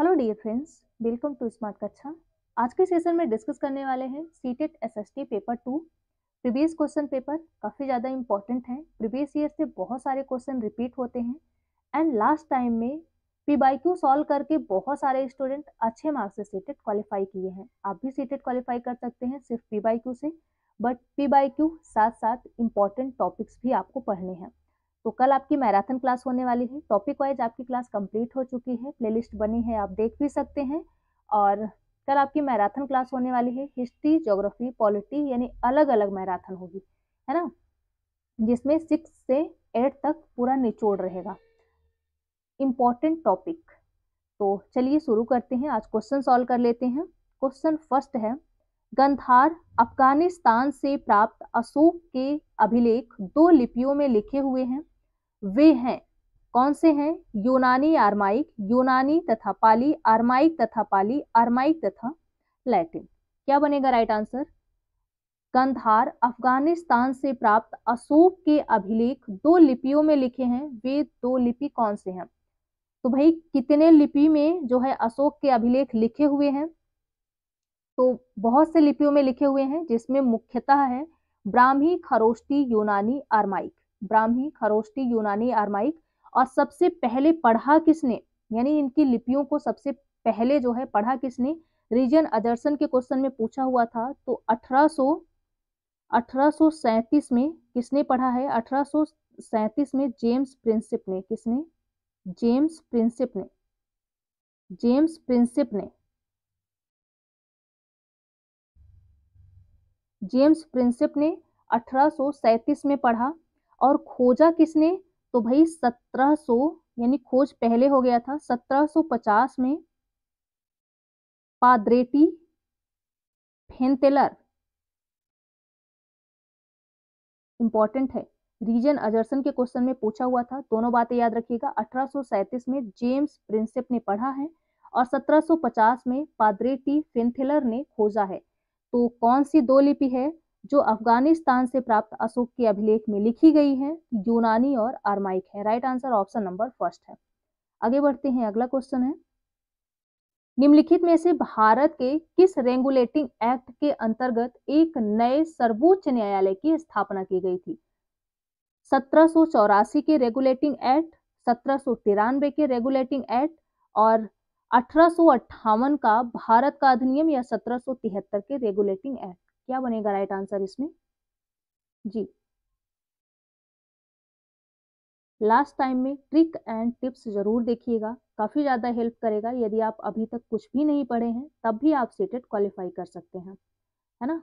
Hello dear friends, welcome to smart Kaksha. आज के session में डिस्कस करने वाले हैं CTET SST paper 2 previous question paper. काफ़ी ज़्यादा इंपॉर्टेंट है। प्रीवियस ईयर से बहुत सारे क्वेश्चन रिपीट होते हैं एंड लास्ट टाइम में पीवाईक्यू सॉल्व करके बहुत सारे स्टूडेंट अच्छे मार्क्स से सीटेट क्वालिफाई किए हैं। आप भी सीटेट क्वालिफाई कर सकते हैं सिर्फ पीवाईक्यू से, बट पीवाईक्यू साथ साथ इंपॉर्टेंट टॉपिक्स भी आपको पढ़ने हैं। तो कल आपकी मैराथन क्लास होने वाली है। टॉपिक वाइज आपकी क्लास कंप्लीट हो चुकी है, प्लेलिस्ट बनी है, आप देख भी सकते हैं। और कल आपकी मैराथन क्लास होने वाली है हिस्ट्री, ज्योग्राफी, पॉलिटी, यानी अलग अलग मैराथन होगी, है ना, जिसमें 6 से 8 तक पूरा निचोड़ रहेगा इंपॉर्टेंट टॉपिक। तो चलिए शुरू करते हैं, आज क्वेश्चन सॉल्व कर लेते हैं। क्वेश्चन फर्स्ट है, गंधार अफगानिस्तान से प्राप्त अशोक के अभिलेख 2 लिपियों में लिखे हुए हैं। वे हैं, कौन से हैं? यूनानी आरमाइक, यूनानी तथा पाली, आरमाइक तथा पाली, आरमाइक तथा लैटिन। क्या बनेगा राइट आंसर? गंधार अफगानिस्तान से प्राप्त अशोक के अभिलेख 2 लिपियों में लिखे हैं। वे 2 लिपि कौन से हैं? तो भाई कितने लिपि में जो है अशोक के अभिलेख लिखे हुए हैं? तो बहुत से लिपियों में लिखे हुए हैं, जिसमें मुख्यतः है ब्राह्मी, खरोष्टी, यूनानी, आरमाइक। ब्राह्मी, खरोष्टी, यूनानी, आरमाइक। और सबसे पहले पढ़ा किसने, यानी इनकी लिपियों को सबसे पहले जो है पढ़ा किसने? रीजन अजरसन के क्वेश्चन में पूछा हुआ था। तो 1837 में किसने पढ़ा है? 1837 में जेम्स प्रिंसिप ने। किसने? जेम्स प्रिंसिप ने। जेम्स प्रिंसिप ने जेम्स प्रिंसिप ने 1837 में पढ़ा। और खोजा किसने? तो भाई 1700, यानी खोज पहले हो गया था, 1750 में पाद्रेटी फेंतेलर। इंपॉर्टेंट है, रीजन अजरसन के क्वेश्चन में पूछा हुआ था। दोनों बातें याद रखिएगा। 1837 में जेम्स प्रिंसिप ने पढ़ा है और 1750 में पाद्रेटी फेंथेलर ने खोजा है। तो कौन सी 2 लिपि है जो अफगानिस्तान से प्राप्त अशोक के अभिलेख में लिखी गई है? यूनानी और आरमाइक है। Right answer option number first है। आगे बढ़ते हैं, अगला क्वेश्चन है, निम्नलिखित में से भारत के किस रेगुलेटिंग एक्ट के अंतर्गत एक नए सर्वोच्च न्यायालय की स्थापना की गई थी? 1784 के रेगुलेटिंग एक्ट, 1793 के रेगुलेटिंग एक्ट और 1858 का भारत का अधिनियम या 1773 के रेगुलेटिंग एक्ट। क्या बनेगा राइट आंसर इसमें? जी, लास्ट टाइम में ट्रिक एंड टिप्स जरूर देखिएगा, काफी ज्यादा हेल्प करेगा। यदि आप अभी तक कुछ भी नहीं पढ़े हैं तब भी आप सीटेट क्वालिफाई कर सकते हैं, है ना।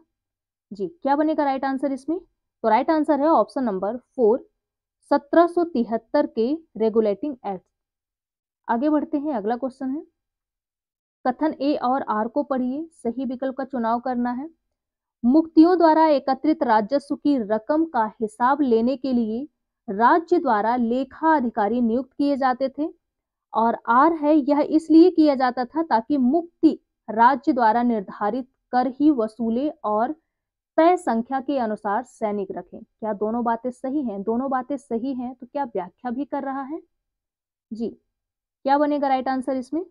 जी, क्या बनेगा राइट आंसर इसमें? तो राइट आंसर है ऑप्शन नंबर 4, 1773 के रेगुलेटिंग एक्ट। आगे बढ़ते हैं, अगला क्वेश्चन है, कथन ए और आर को पढ़िए, सही विकल्प का चुनाव करना है। मुक्तियों द्वारा एकत्रित राजस्व की रकम का हिसाब लेने के लिए राज्य द्वारा लेखा अधिकारी नियुक्त किए जाते थे। और आर है, यह इसलिए किया जाता था ताकि मुक्ति राज्य द्वारा निर्धारित कर ही वसूले और तय संख्या के अनुसार सैनिक रखें। क्या दोनों बातें सही हैं? दोनों बातें सही हैं, तो क्या व्याख्या भी कर रहा है? जी, क्या बनेगा राइट आंसर इसमें?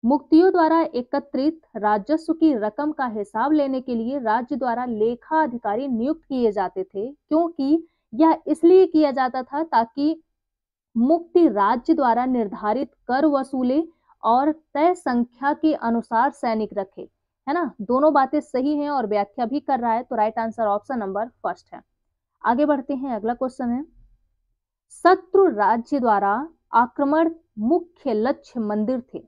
मुक्तियों द्वारा एकत्रित राजस्व की रकम का हिसाब लेने के लिए राज्य द्वारा लेखा अधिकारी नियुक्त किए जाते थे, क्योंकि यह इसलिए किया जाता था ताकि मुक्ति राज्य द्वारा निर्धारित कर वसूले और तय संख्या के अनुसार सैनिक रखे, है ना। दोनों बातें सही हैं और व्याख्या भी कर रहा है, तो right answer option number first है। आगे बढ़ते हैं, अगला क्वेश्चन है, शत्रु राज्य द्वारा आक्रमण मुख्य लक्ष्य मंदिर थे।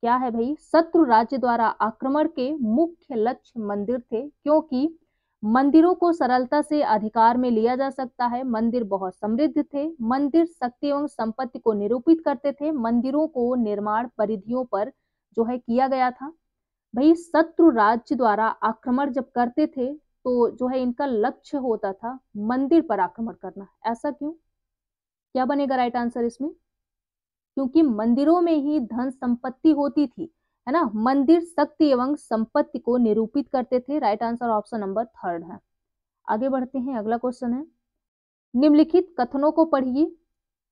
क्या है भाई? शत्रु राज्य द्वारा आक्रमण के मुख्य लक्ष्य मंदिर थे, क्योंकि मंदिरों को सरलता से अधिकार में लिया जा सकता है। मंदिर बहुत समृद्ध थे। मंदिर शक्ति एवं संपत्ति को निरूपित करते थे। मंदिरों को निर्माण परिधियों पर जो है किया गया था। भाई शत्रु राज्य द्वारा आक्रमण जब करते थे तो जो है इनका लक्ष्य होता था मंदिर पर आक्रमण करना। ऐसा क्यों? क्या बनेगा राइट आंसर इसमें? क्योंकि मंदिरों में ही धन संपत्ति होती थी, है ना। मंदिर शक्ति एवं संपत्ति को निरूपित करते थे। Right answer option number third है। आगे बढ़ते हैं, अगला क्वेश्चन है, निम्नलिखित कथनों को पढ़िए,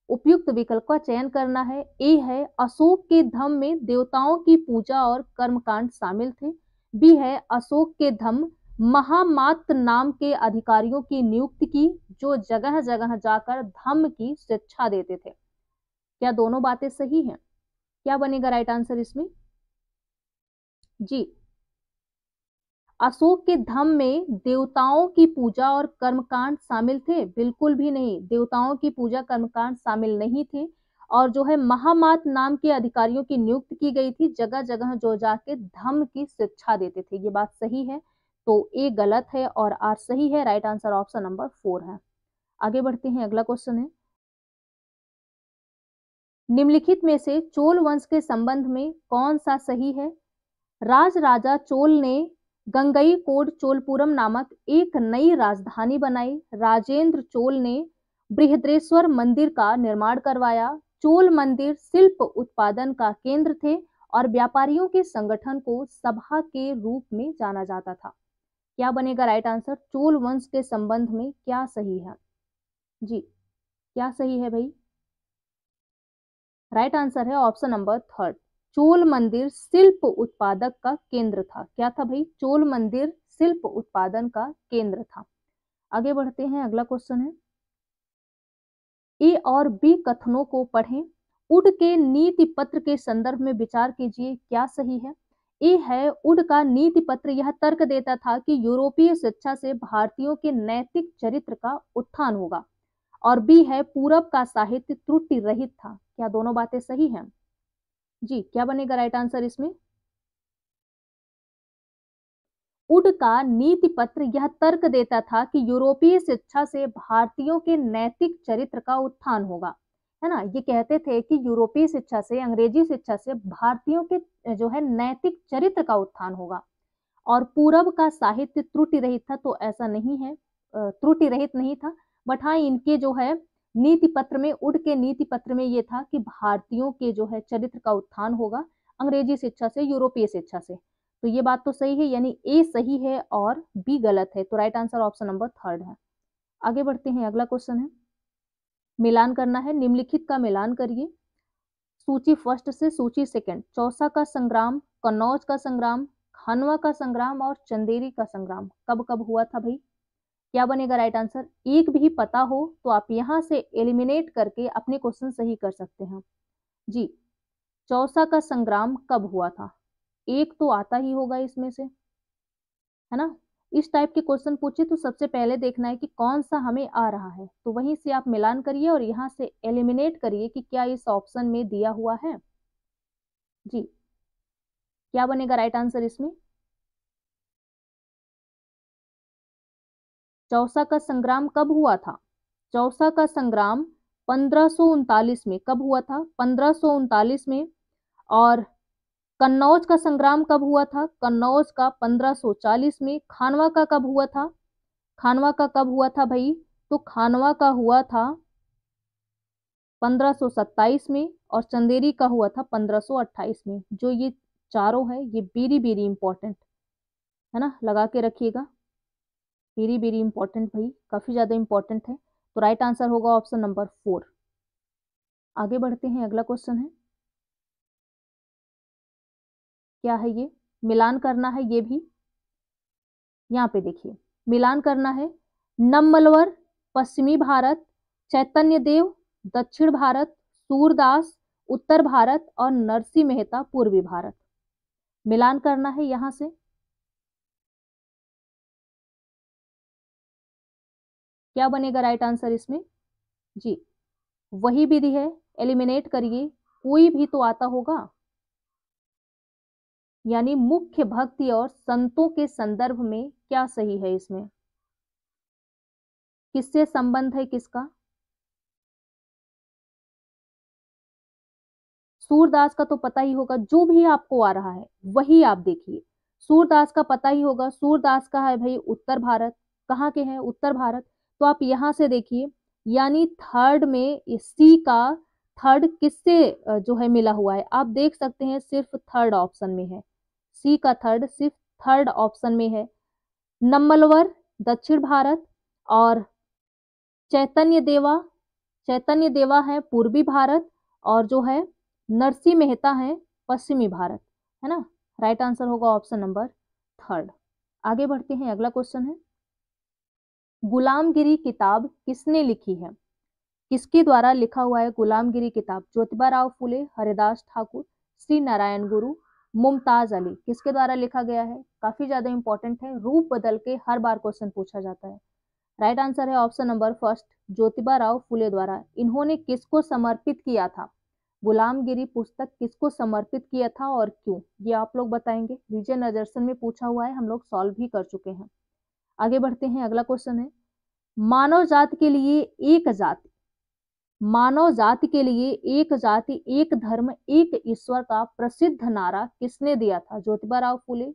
उपयुक्त विकल्प का चयन करना है। ए है अशोक के धम्म में देवताओं की पूजा और कर्मकांड शामिल थे। बी है अशोक के धम्म महामात्र नाम के अधिकारियों की नियुक्ति की जो जगह जगह जाकर धम्म की शिक्षा देते थे। क्या दोनों बातें सही हैं? क्या बनेगा राइट आंसर इसमें? जी, अशोक के धम्म में देवताओं की पूजा और कर्मकांड शामिल थे? बिल्कुल भी नहीं, देवताओं की पूजा कर्मकांड शामिल नहीं थे। और जो है महामात्र नाम के अधिकारियों की नियुक्ति की गई थी, जगह जगह जो जाके धम्म की शिक्षा देते थे। ये बात सही है, तो ए गलत है और आर सही है। राइट आंसर ऑप्शन नंबर 4 है। आगे बढ़ते हैं, अगला क्वेश्चन है, निम्नलिखित में से चोल वंश के संबंध में कौन सा सही है? राज राजा चोल ने गंगईकोंड चोलपुरम नामक एक नई राजधानी बनाई। राजेंद्र चोल ने बृहद्रेश्वर मंदिर का निर्माण करवाया। चोल मंदिर शिल्प उत्पादन का केंद्र थे और व्यापारियों के संगठन को सभा के रूप में जाना जाता था। क्या बनेगा राइट आंसर? चोल वंश के संबंध में क्या सही है? जी, क्या सही है भाई? राइट आंसर है ऑप्शन नंबर 3। चोल मंदिर शिल्प उत्पादक का केंद्र था। क्या था भाई? चोल मंदिर शिल्प उत्पादन का केंद्र था। आगे बढ़ते हैं, अगला क्वेश्चन है, ए और बी कथनों को पढ़ें। उड के नीति पत्र के संदर्भ में विचार कीजिए, क्या सही है? ए है उड का नीति पत्र यह तर्क देता था कि यूरोपीय शिक्षा से भारतीयों के नैतिक चरित्र का उत्थान होगा। और बी है पूरब का साहित्य त्रुटि रहित था। क्या दोनों बातें सही हैं? जी, क्या बनेगा राइट आंसर इसमें? उड का नीति पत्र यह तर्क देता था कि यूरोपीय शिक्षा से भारतीयों के नैतिक चरित्र का उत्थान होगा, है ना। ये कहते थे कि यूरोपीय शिक्षा से, अंग्रेजी शिक्षा से भारतीयों के जो है नैतिक चरित्र का उत्थान होगा। और पूरब का साहित्य त्रुटि रहित था, तो ऐसा नहीं है, त्रुटि रहित नहीं था। बट हाँ, इनके जो है नीति पत्र में, उड के नीति पत्र में ये था कि भारतीयों के जो है चरित्र का उत्थान होगा अंग्रेजी शिक्षा से, यूरोपीय शिक्षा से। तो ये बात तो सही है, यानी ए सही है और बी गलत है। तो राइट आंसर ऑप्शन नंबर 3 है। आगे बढ़ते हैं, अगला क्वेश्चन है, मिलान करना है। निम्नलिखित का मिलान करिए, सूची फर्स्ट से सूची सेकंड। चौसा का संग्राम, कन्नौज का संग्राम, खानवा का संग्राम और चंदेरी का संग्राम कब कब हुआ था भाई? क्या बनेगा राइट आंसर? एक भी पता हो तो आप यहां से एलिमिनेट करके अपने क्वेश्चन सही कर सकते हैं। जी, चौसा का संग्राम कब हुआ था? एक तो आता ही होगा इसमें से, है ना। इस टाइप के क्वेश्चन पूछे तो सबसे पहले देखना है कि कौन सा हमें आ रहा है, तो वहीं से आप मिलान करिए और यहां से एलिमिनेट करिए कि क्या इस ऑप्शन में दिया हुआ है। जी, क्या बनेगा राइट आंसर इसमें? चौसा का संग्राम कब हुआ था? चौसा का संग्राम 1539 में। कब हुआ था? 1539 में। और कन्नौज का संग्राम कब हुआ था? कन्नौज का 1540 में। खानवा का कब हुआ था? खानवा का कब हुआ था भाई? तो खानवा का हुआ था 1527 में और चंदेरी का हुआ था 1528 में। जो ये चारों है, ये वेरी वेरी इंपॉर्टेंट है ना, लगा के रखिएगा। वेरी वेरी इंपॉर्टेंट भाई, काफी ज्यादा इंपॉर्टेंट है। तो राइट आंसर होगा ऑप्शन नंबर 4। आगे बढ़ते हैं, अगला क्वेश्चन है, क्या है ये? मिलान करना है ये भी। यहाँ पे देखिए, मिलान करना है। नम्मलवर पश्चिमी भारत, चैतन्य देव दक्षिण भारत, सूरदास उत्तर भारत और नरसिंह मेहता पूर्वी भारत। मिलान करना है यहां से। क्या बनेगा राइट आंसर इसमें? जी, वही विधि है, एलिमिनेट करिए, कोई भी तो आता होगा। यानी मुख्य भक्ति और संतों के संदर्भ में क्या सही है इसमें? किससे संबंध है किसका? सूरदास का तो पता ही होगा, जो भी आपको आ रहा है वही आप देखिए। सूरदास का पता ही होगा, सूरदास का है भाई उत्तर भारत। कहाँ के हैं? उत्तर भारत। तो आप यहां से देखिए, यानी थर्ड में सी का थर्ड किससे जो है मिला हुआ है, आप देख सकते हैं सिर्फ थर्ड ऑप्शन में है। सी का थर्ड सिर्फ थर्ड ऑप्शन में है। नम्मलवर दक्षिण भारत और चैतन्य देवा चैतन्य देवा है पूर्वी भारत, और जो है नरसिंह मेहता है पश्चिमी भारत, है ना। राइट आंसर होगा ऑप्शन नंबर थर्ड। आगे बढ़ते हैं, अगला क्वेश्चन है, गुलामगिरी किताब किसने लिखी है? किसके द्वारा लिखा हुआ है गुलामगिरी किताब? ज्योतिबा राव फुले, हरिदास ठाकुर, श्री नारायण गुरु, मुमताज अली, किसके द्वारा लिखा गया है? काफी ज्यादा इंपॉर्टेंट है, रूप बदल के हर बार क्वेश्चन पूछा जाता है। राइट आंसर है option number first, Jyotiba Rao Phule द्वारा। इन्होंने किसको समर्पित किया था? गुलामगिरी पुस्तक किसको समर्पित किया था और क्यों, ये आप लोग बताएंगे। विजय नजरसन में पूछा हुआ है, हम लोग सॉल्व भी कर चुके हैं। आगे बढ़ते हैं, अगला क्वेश्चन है, मानव जाति के लिए एक जाति, मानव जाति के लिए एक जाति एक धर्म एक ईश्वर का प्रसिद्ध नारा किसने दिया था? Jyotiba Rao Phule,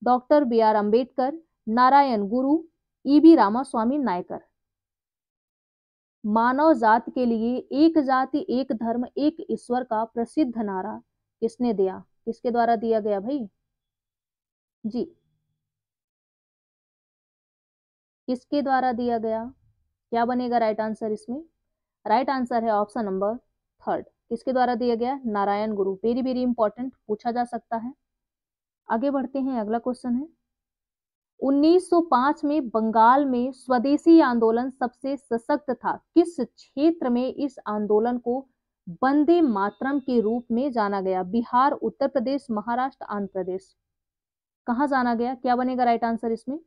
doctor B R Ambedkar, Narayana Guru, E V Ramaswamy Naikar. मानव जाति के लिए एक जाति एक धर्म एक ईश्वर का प्रसिद्ध नारा किसने दिया? किसके द्वारा दिया गया भाई? जी, किसके द्वारा दिया गया? क्या बनेगा राइट आंसर इसमें? राइट आंसर है ऑप्शन नंबर थर्ड। किसके द्वारा दिया गया? नारायण गुरु। वेरी वेरी इंपॉर्टेंट, पूछा जा सकता है। आगे बढ़ते हैं, अगला क्वेश्चन है, 1905 में बंगाल में स्वदेशी आंदोलन सबसे सशक्त था। किस क्षेत्र में इस आंदोलन को वंदे मातरम के रूप में जाना गया? बिहार, उत्तर प्रदेश, महाराष्ट्र, आंध्र प्रदेश। कहां जाना गया? क्या बनेगा राइट आंसर इसमें?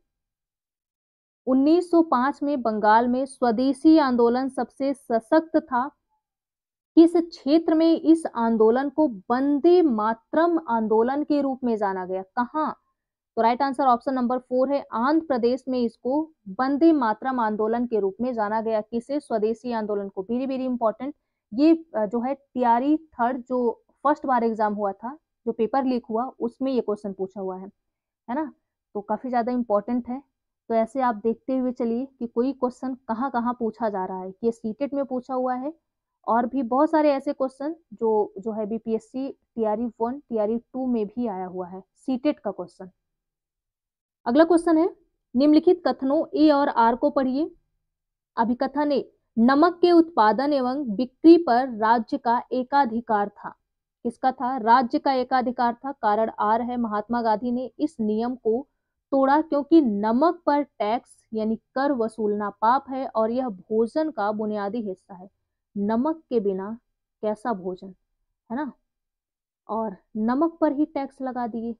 1905 में बंगाल में स्वदेशी आंदोलन सबसे सशक्त था। किस क्षेत्र में इस आंदोलन को वंदे मातरम आंदोलन के रूप में जाना गया? कहां? तो राइट आंसर ऑप्शन नंबर 4 है, आंध्र प्रदेश में इसको वंदे मातरम आंदोलन के रूप में जाना गया। किसे? स्वदेशी आंदोलन को। वेरी वेरी इंपॉर्टेंट, ये जो है टीआरई थर्ड जो फर्स्ट बार एग्जाम हुआ था, जो पेपर लीक हुआ, उसमें ये क्वेश्चन पूछा हुआ है ना। तो काफी ज्यादा इंपॉर्टेंट है। तो ऐसे आप देखते हुए चलिए कि कोई क्वेश्चन कहाँ कहाँ पूछा जा रहा है। ये सीटेट में पूछा हुआ है, और भी बहुत सारे ऐसे क्वेश्चन जो है बीपीएससी टीआरई 1 टीआरई 2 में भी आया हुआ है, सीटेट का क्वेश्चन। अगला क्वेश्चन है, निम्नलिखित कथनों ए और आर को पढ़िए। अभिकथन ए, नमक के उत्पादन एवं बिक्री पर राज्य का एकाधिकार था। किसका था? राज्य का एकाधिकार था। कारण आर है, महात्मा गांधी ने इस नियम को तोड़ा क्योंकि नमक पर टैक्स यानी कर वसूलना पाप है और यह भोजन का बुनियादी हिस्सा है। नमक के बिना कैसा भोजन, है ना। और नमक पर ही टैक्स लगा दिए।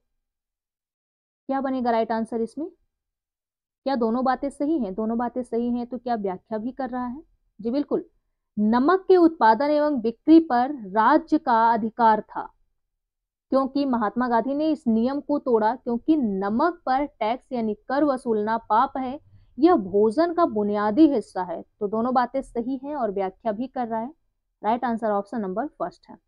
क्या बनेगा राइट आंसर इसमें? क्या दोनों बातें सही हैं? दोनों बातें सही हैं, तो क्या व्याख्या भी कर रहा है? जी बिल्कुल। नमक के उत्पादन एवं बिक्री पर राज्य का अधिकार था क्योंकि महात्मा गांधी ने इस नियम को तोड़ा क्योंकि नमक पर टैक्स यानी कर वसूलना पाप है, यह भोजन का बुनियादी हिस्सा है। तो दोनों बातें सही हैं और व्याख्या भी कर रहा है। Right answer option number first है।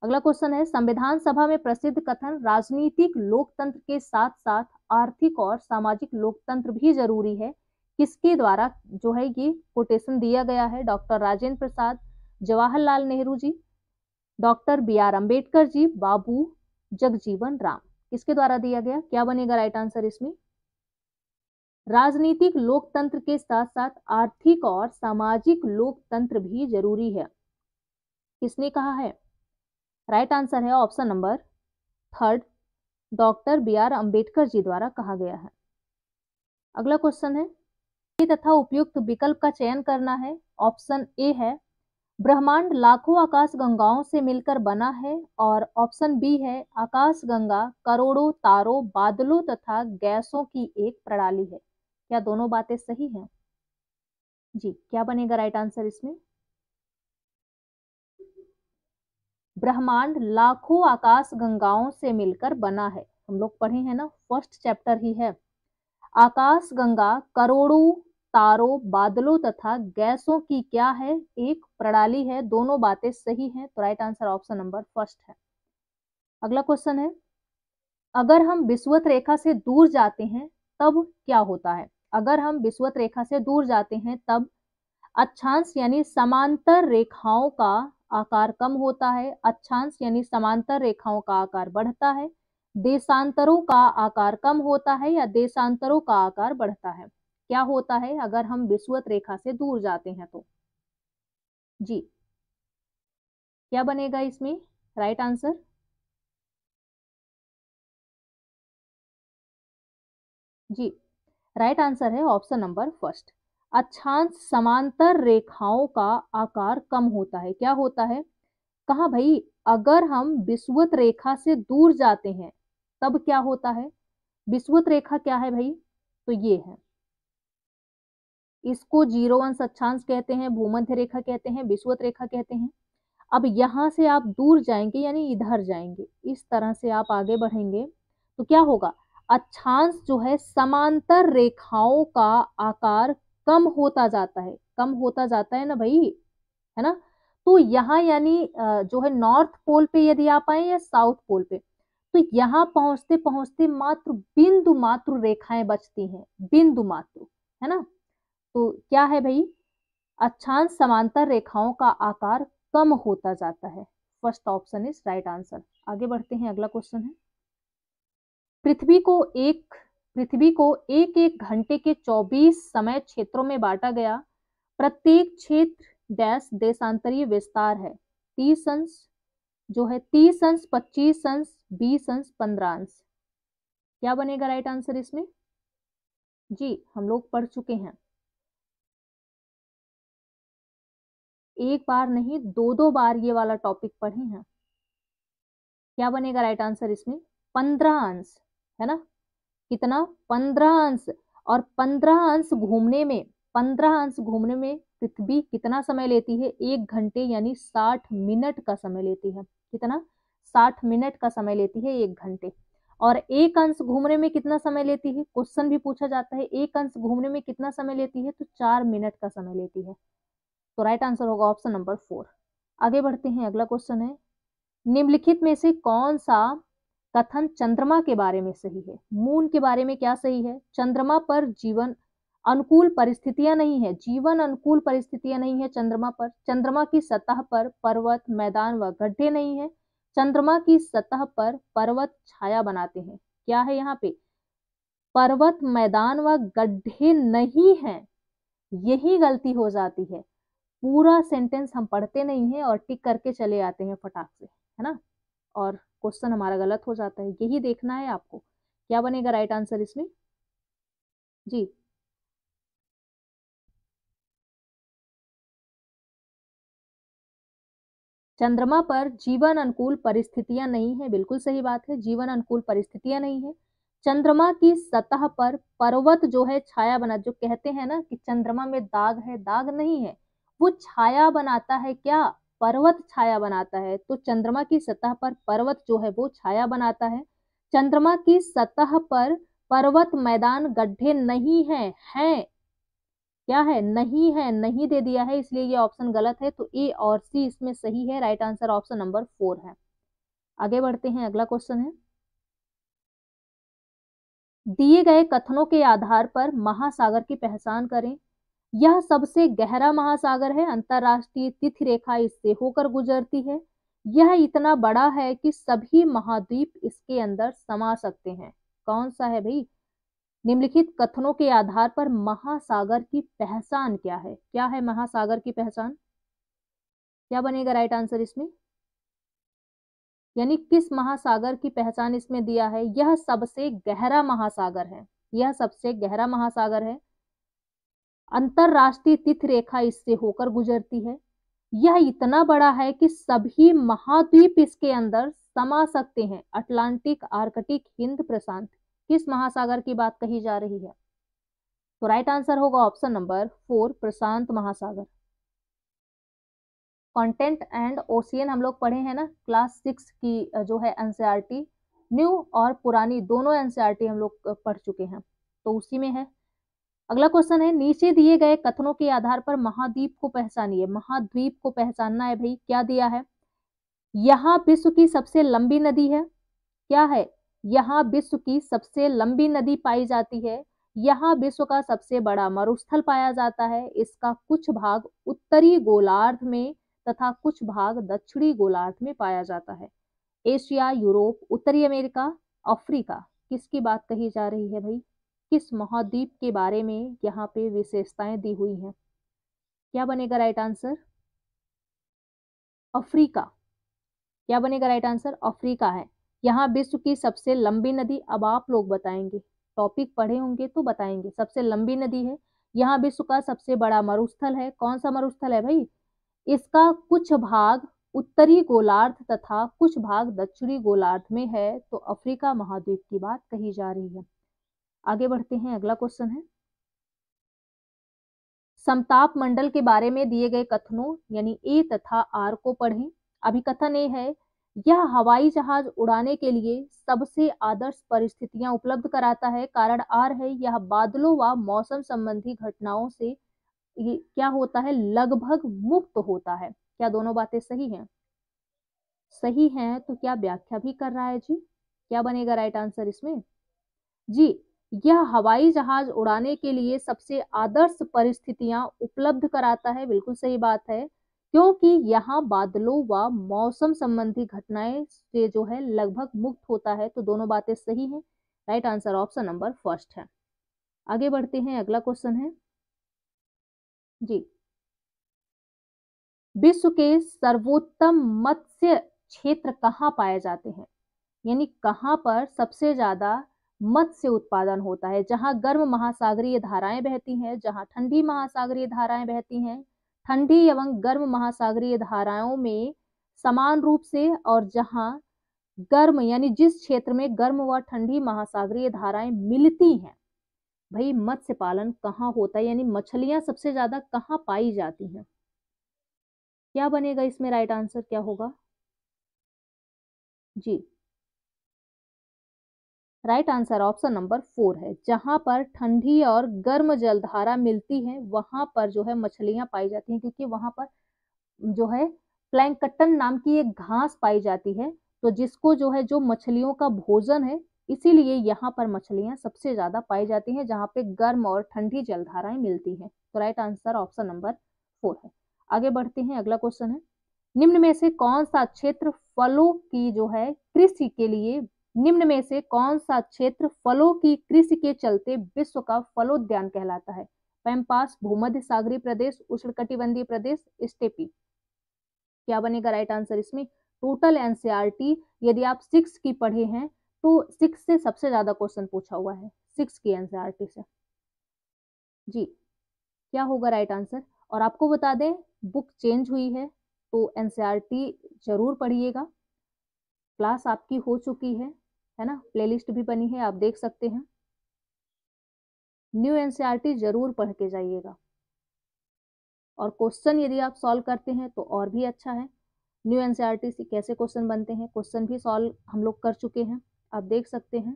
अगला क्वेश्चन है, संविधान सभा में प्रसिद्ध कथन राजनीतिक लोकतंत्र के साथ साथ आर्थिक और सामाजिक लोकतंत्र भी जरूरी है, किसके द्वारा जो है ये कोटेशन दिया गया है? Doctor Rajendra Prasad, Jawaharlal Nehru ji, doctor B R Ambedkar ji, Babu Jagjivan Ram. किसके द्वारा दिया गया? क्या बनेगा राइट आंसर इसमें? राजनीतिक लोकतंत्र के साथ साथ आर्थिक और सामाजिक लोकतंत्र भी जरूरी है, किसने कहा है? राइट आंसर है option number third, doctor B R Ambedkar ji द्वारा कहा गया है। अगला क्वेश्चन है, तथा उपयुक्त विकल्प का चयन करना है। ऑप्शन ए है, ब्रह्मांड लाखों आकाश गंगाओं से मिलकर बना है, और ऑप्शन बी है, आकाश गंगा करोड़ों तारों बादलों तथा गैसों की एक प्रणाली है। क्या दोनों बातें सही हैं? जी, क्या बनेगा राइट आंसर इसमें? ब्रह्मांड लाखों आकाश गंगाओं से मिलकर बना है, हम लोग पढ़े हैं ना, फर्स्ट चैप्टर ही है। आकाश गंगा करोड़ों तारों बादलों तथा गैसों की क्या है? एक प्रणाली है। दोनों बातें सही हैं, तो right answer option number first है। अगला क्वेश्चन है, अगर हम विषुवत रेखा से दूर जाते हैं तब क्या होता है? अगर हम विषुवत रेखा से दूर जाते हैं तब अक्षांश यानी समांतर रेखाओं का आकार कम होता है, अक्षांश यानी समांतर रेखाओं का आकार बढ़ता है, देशांतरों का आकार कम होता है या देशांतरों का आकार बढ़ता है। क्या होता है अगर हम विषुवत रेखा से दूर जाते हैं तो? जी, क्या बनेगा इसमें राइट आंसर? जी, राइट आंसर है ऑप्शन नंबर फर्स्ट। अक्षांश समांतर रेखाओं का आकार कम होता है। क्या होता है? कहा भाई, अगर हम विषुवत रेखा से दूर जाते हैं तब क्या होता है? विषुवत रेखा क्या है भाई? तो ये है, इसको जीरो अंश अक्षांश कहते हैं, भूमध्य रेखा कहते हैं, विषुवत रेखा कहते हैं। अब यहां से आप दूर जाएंगे यानी इधर जाएंगे, इस तरह से आप आगे बढ़ेंगे तो क्या होगा? अक्षांश जो है समांतर रेखाओं का आकार कम होता जाता है, कम होता जाता है ना भाई, है ना? तो यहाँ यानी जो है नॉर्थ पोल पे यदि आप आए या साउथ पोल पे, तो यहाँ पहुंचते पहुंचते मात्र बिंदु मात्र रेखाएं बचती हैं, बिंदु मात्र, है ना? तो क्या है भाई? अक्षांश समांतर रेखाओं का आकार कम होता जाता है। First option is right answer. आगे बढ़ते हैं, अगला क्वेश्चन है, पृथ्वी को एक पृथ्वी को एक एक घंटे के 24 समय क्षेत्रों में बांटा गया। प्रत्येक क्षेत्र डैश देशांतरीय विस्तार है। 30 अंश जो है, 30 अंश, 25 अंश, 20 अंश, 15 अंश। क्या बनेगा राइट आंसर इसमें? जी, हम लोग पढ़ चुके हैं, एक बार नहीं दो दो बार ये वाला टॉपिक पढ़े हैं। क्या बनेगा राइट आंसर इसमें? 15 अंश, है ना? कितना? 15 अंश। और 15 अंश घूमने में, 15 अंश घूमने में पृथ्वी कितना समय लेती है? 1 घंटे यानी 60 मिनट का समय लेती है। कितना? 60 मिनट का समय लेती है 1 घंटे। और एक अंश घूमने में कितना समय लेती है? क्वेश्चन भी पूछा जाता है, एक अंश घूमने में कितना समय लेती है? तो 4 मिनट का समय लेती है। तो राइट आंसर होगा ऑप्शन नंबर 4। आगे बढ़ते हैं, अगला क्वेश्चन है, निम्नलिखित में से कौन सा कथन चंद्रमा के बारे में सही है? मून के बारे में क्या सही है? चंद्रमा पर जीवन अनुकूल परिस्थितियां नहीं है, जीवन अनुकूल परिस्थितियां नहीं है चंद्रमा पर। चंद्रमा की सतह पर पर्वत, मैदान व गड्ढे नहीं है। चंद्रमा की सतह पर पर्वत छाया बनाते हैं। क्या है यहाँ पे? पर्वत, मैदान व गड्ढे नहीं है, यही गलती हो जाती है। पूरा सेंटेंस हम पढ़ते नहीं है और टिक करके चले आते हैं फटाक से, है ना? और क्वेश्चन हमारा गलत हो जाता है, यही देखना है आपको। क्या बनेगा राइट आंसर इसमें? जी, चंद्रमा पर जीवन अनुकूल परिस्थितियां नहीं है, बिल्कुल सही बात है, जीवन अनुकूल परिस्थितियां नहीं है। चंद्रमा की सतह पर पर्वत जो है छाया बना, जो कहते हैं ना कि चंद्रमा में दाग है, दाग नहीं है, वो छाया बनाता है। क्या? पर्वत छाया बनाता है। तो चंद्रमा की सतह पर पर्वत जो है वो छाया बनाता है। चंद्रमा की सतह पर पर्वत, मैदान, गड्ढे नहीं है, हैं। क्या है? नहीं है, नहीं दे दिया है, इसलिए ये ऑप्शन गलत है। तो ए और सी इसमें सही है, राइट आंसर ऑप्शन नंबर 4 है। आगे बढ़ते हैं, अगला क्वेश्चन है, दिए गए कथनों के आधार पर महासागर की पहचान करें। यह सबसे गहरा महासागर है, अंतरराष्ट्रीय तिथि रेखा इससे होकर गुजरती है। यह इतना बड़ा है कि सभी महाद्वीप इसके अंदर समा सकते हैं। कौन सा है भाई? निम्नलिखित कथनों के आधार पर महासागर की पहचान क्या है? क्या है महासागर की पहचान? क्या बनेगा राइट आंसर इसमें? यानी किस महासागर की पहचान इसमें दिया है? यह सबसे गहरा महासागर है, यह सबसे गहरा महासागर है, अंतरराष्ट्रीय तिथि रेखा इससे होकर गुजरती है। यह इतना बड़ा है कि सभी महाद्वीप इसके अंदर समा सकते हैं। अटलांटिक, आर्कटिक, हिंद प्रशांत, किस महासागर की बात कही जा रही है? तो राइट आंसर होगा ऑप्शन नंबर 4, प्रशांत महासागर। कंटेंट एंड ओशियन हम लोग पढ़े हैं ना, क्लास 6 की जो है एनसीईआरटी, न्यू और पुरानी दोनों एनसीईआरटी हम लोग पढ़ चुके हैं, तो उसी में है। अगला क्वेश्चन है, नीचे दिए गए कथनों के आधार पर महाद्वीप को पहचानिए। महाद्वीप को पहचानना है भाई, क्या दिया है? यहाँ विश्व की सबसे लंबी नदी है। क्या है? यहाँ विश्व की सबसे लंबी नदी पाई जाती है। यहाँ विश्व का सबसे बड़ा मरुस्थल पाया जाता है। इसका कुछ भाग उत्तरी गोलार्ध में तथा कुछ भाग दक्षिणी गोलार्ध में पाया जाता है। एशिया, यूरोप, उत्तरी अमेरिका, अफ्रीका, किसकी बात कही जा रही है भाई? किस महाद्वीप के बारे में यहाँ पे विशेषताएं दी हुई हैं? क्या बनेगा राइट आंसर? अफ्रीका। क्या बनेगा राइट आंसर? अफ्रीका है। यहाँ विश्व की सबसे लंबी नदी, अब आप लोग बताएंगे, टॉपिक पढ़े होंगे तो बताएंगे, सबसे लंबी नदी है। यहाँ विश्व का सबसे बड़ा मरुस्थल है। कौन सा मरुस्थल है भाई? इसका कुछ भाग उत्तरी गोलार्ध तथा कुछ भाग दक्षिणी गोलार्ध में है, तो अफ्रीका महाद्वीप की बात कही जा रही है। आगे बढ़ते हैं, अगला क्वेश्चन है, समताप मंडल के बारे में दिए गए कथनों यानी ए तथा आर को पढ़ें। अभी कथन ए है, यह हवाई जहाज उड़ाने के लिए सबसे आदर्श परिस्थितियां उपलब्ध कराता है। कारण आर है, यह बादलों व मौसम संबंधी घटनाओं से ये क्या होता है, लगभग मुक्त होता है। क्या दोनों बातें सही हैं? सही हैं, तो क्या व्याख्या भी कर रहा है जी? क्या बनेगा राइट आंसर इसमें? जी, यह हवाई जहाज उड़ाने के लिए सबसे आदर्श परिस्थितियां उपलब्ध कराता है, बिल्कुल सही बात है, क्योंकि यहाँ बादलों व मौसम संबंधी घटनाएं से जो है लगभग मुक्त होता है, तो दोनों बातें सही हैं। Right answer option number first है। आगे बढ़ते हैं, अगला क्वेश्चन है जी, विश्व के सर्वोत्तम मत्स्य क्षेत्र कहाँ पाए जाते हैं? यानी कहाँ पर सबसे ज्यादा मत्स्य उत्पादन होता है? जहां गर्म महासागरीय धाराएं बहती हैं, जहां ठंडी महासागरीय धाराएं बहती हैं, ठंडी एवं गर्म महासागरीय धाराओं में समान रूप से, और जहां गर्म यानी जिस क्षेत्र में गर्म व ठंडी महासागरीय धाराएं मिलती हैं, भाई मत्स्य पालन कहाँ होता है, यानी मछलियां सबसे ज्यादा कहाँ पाई जाती हैं? क्या बनेगा इसमें राइट आंसर, क्या होगा जी? राइट आंसर ऑप्शन नंबर 4 है। जहां पर ठंडी और गर्म जलधारा मिलती है, वहां पर जो है मछलियां पाई जाती हैं, क्योंकि वहां पर जो है प्लैंकटन नाम की एक घास पाई जाती है, तो जिसको जो है जो मछलियों का भोजन है, इसीलिए यहाँ पर मछलियां सबसे ज्यादा पाई जाती हैं जहां पे गर्म और ठंडी जलधाराएं मिलती हैं। तो राइट आंसर ऑप्शन नंबर 4 है। आगे बढ़ते हैं, अगला क्वेश्चन है, निम्न में से कौन सा क्षेत्र फलों की जो है कृषि के लिए, निम्न में से कौन सा क्षेत्र फलों की कृषि के चलते विश्व का फलोद्यान कहलाता है? पैम्पास, भूमध्य सागरीय प्रदेश, उष्णकटिबंधीय प्रदेश, स्टेपी। क्या बनेगा राइट आंसर इसमें? टोटल एनसीईआरटी यदि आप 6 की पढ़े हैं तो 6 से सबसे ज्यादा क्वेश्चन पूछा हुआ है, 6 की एनसीईआरटी से जी। क्या होगा राइट आंसर? और आपको बता दें, बुक चेंज हुई है, तो एनसीईआरटी जरूर पढ़िएगा। क्लास आपकी हो चुकी है ना, प्लेलिस्ट भी बनी है, आप देख सकते हैं। न्यू एनसीईआरटी जरूर पढ़ के जाइएगा, और क्वेश्चन यदि आप सॉल्व करते हैं तो और भी अच्छा है। न्यू एनसीईआरटी से कैसे क्वेश्चन बनते हैं, क्वेश्चन भी सॉल्व हम लोग कर चुके हैं, आप देख सकते हैं।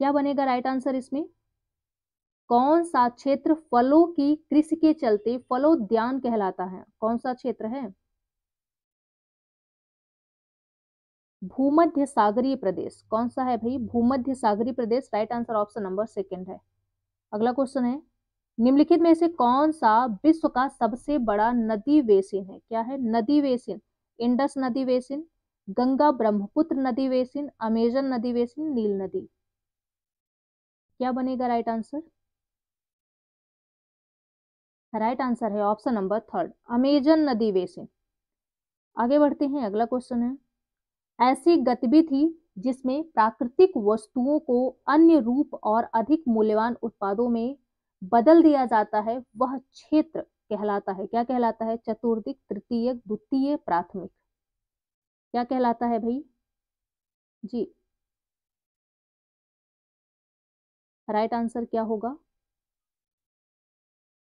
क्या बनेगा राइट आंसर इसमें? कौन सा क्षेत्र फलों की कृषि के चलते फलोद्यान कहलाता है? कौन सा क्षेत्र है? भूमध्य सागरीय प्रदेश। कौन सा है भाई? भूमध्य सागरीय प्रदेश। राइट आंसर ऑप्शन नंबर 2 है। अगला क्वेश्चन है, निम्नलिखित में से कौन सा विश्व का सबसे बड़ा नदी बेसिन है? क्या है? नदी बेसिन, इंडस नदी बेसिन, गंगा ब्रह्मपुत्र नदी बेसिन, अमेजन नदी बेसिन, नील नदी। क्या बनेगा राइट आंसर? राइट आंसर है ऑप्शन नंबर 3, अमेजन नदी बेसिन। आगे बढ़ते हैं, अगला क्वेश्चन है, ऐसी गतिविधि जिसमें प्राकृतिक वस्तुओं को अन्य रूप और अधिक मूल्यवान उत्पादों में बदल दिया जाता है, वह क्षेत्र कहलाता है? क्या कहलाता है? चतुर्दिक, तृतीयक, द्वितीय, प्राथमिक। क्या कहलाता है भाई जी? राइट आंसर क्या होगा?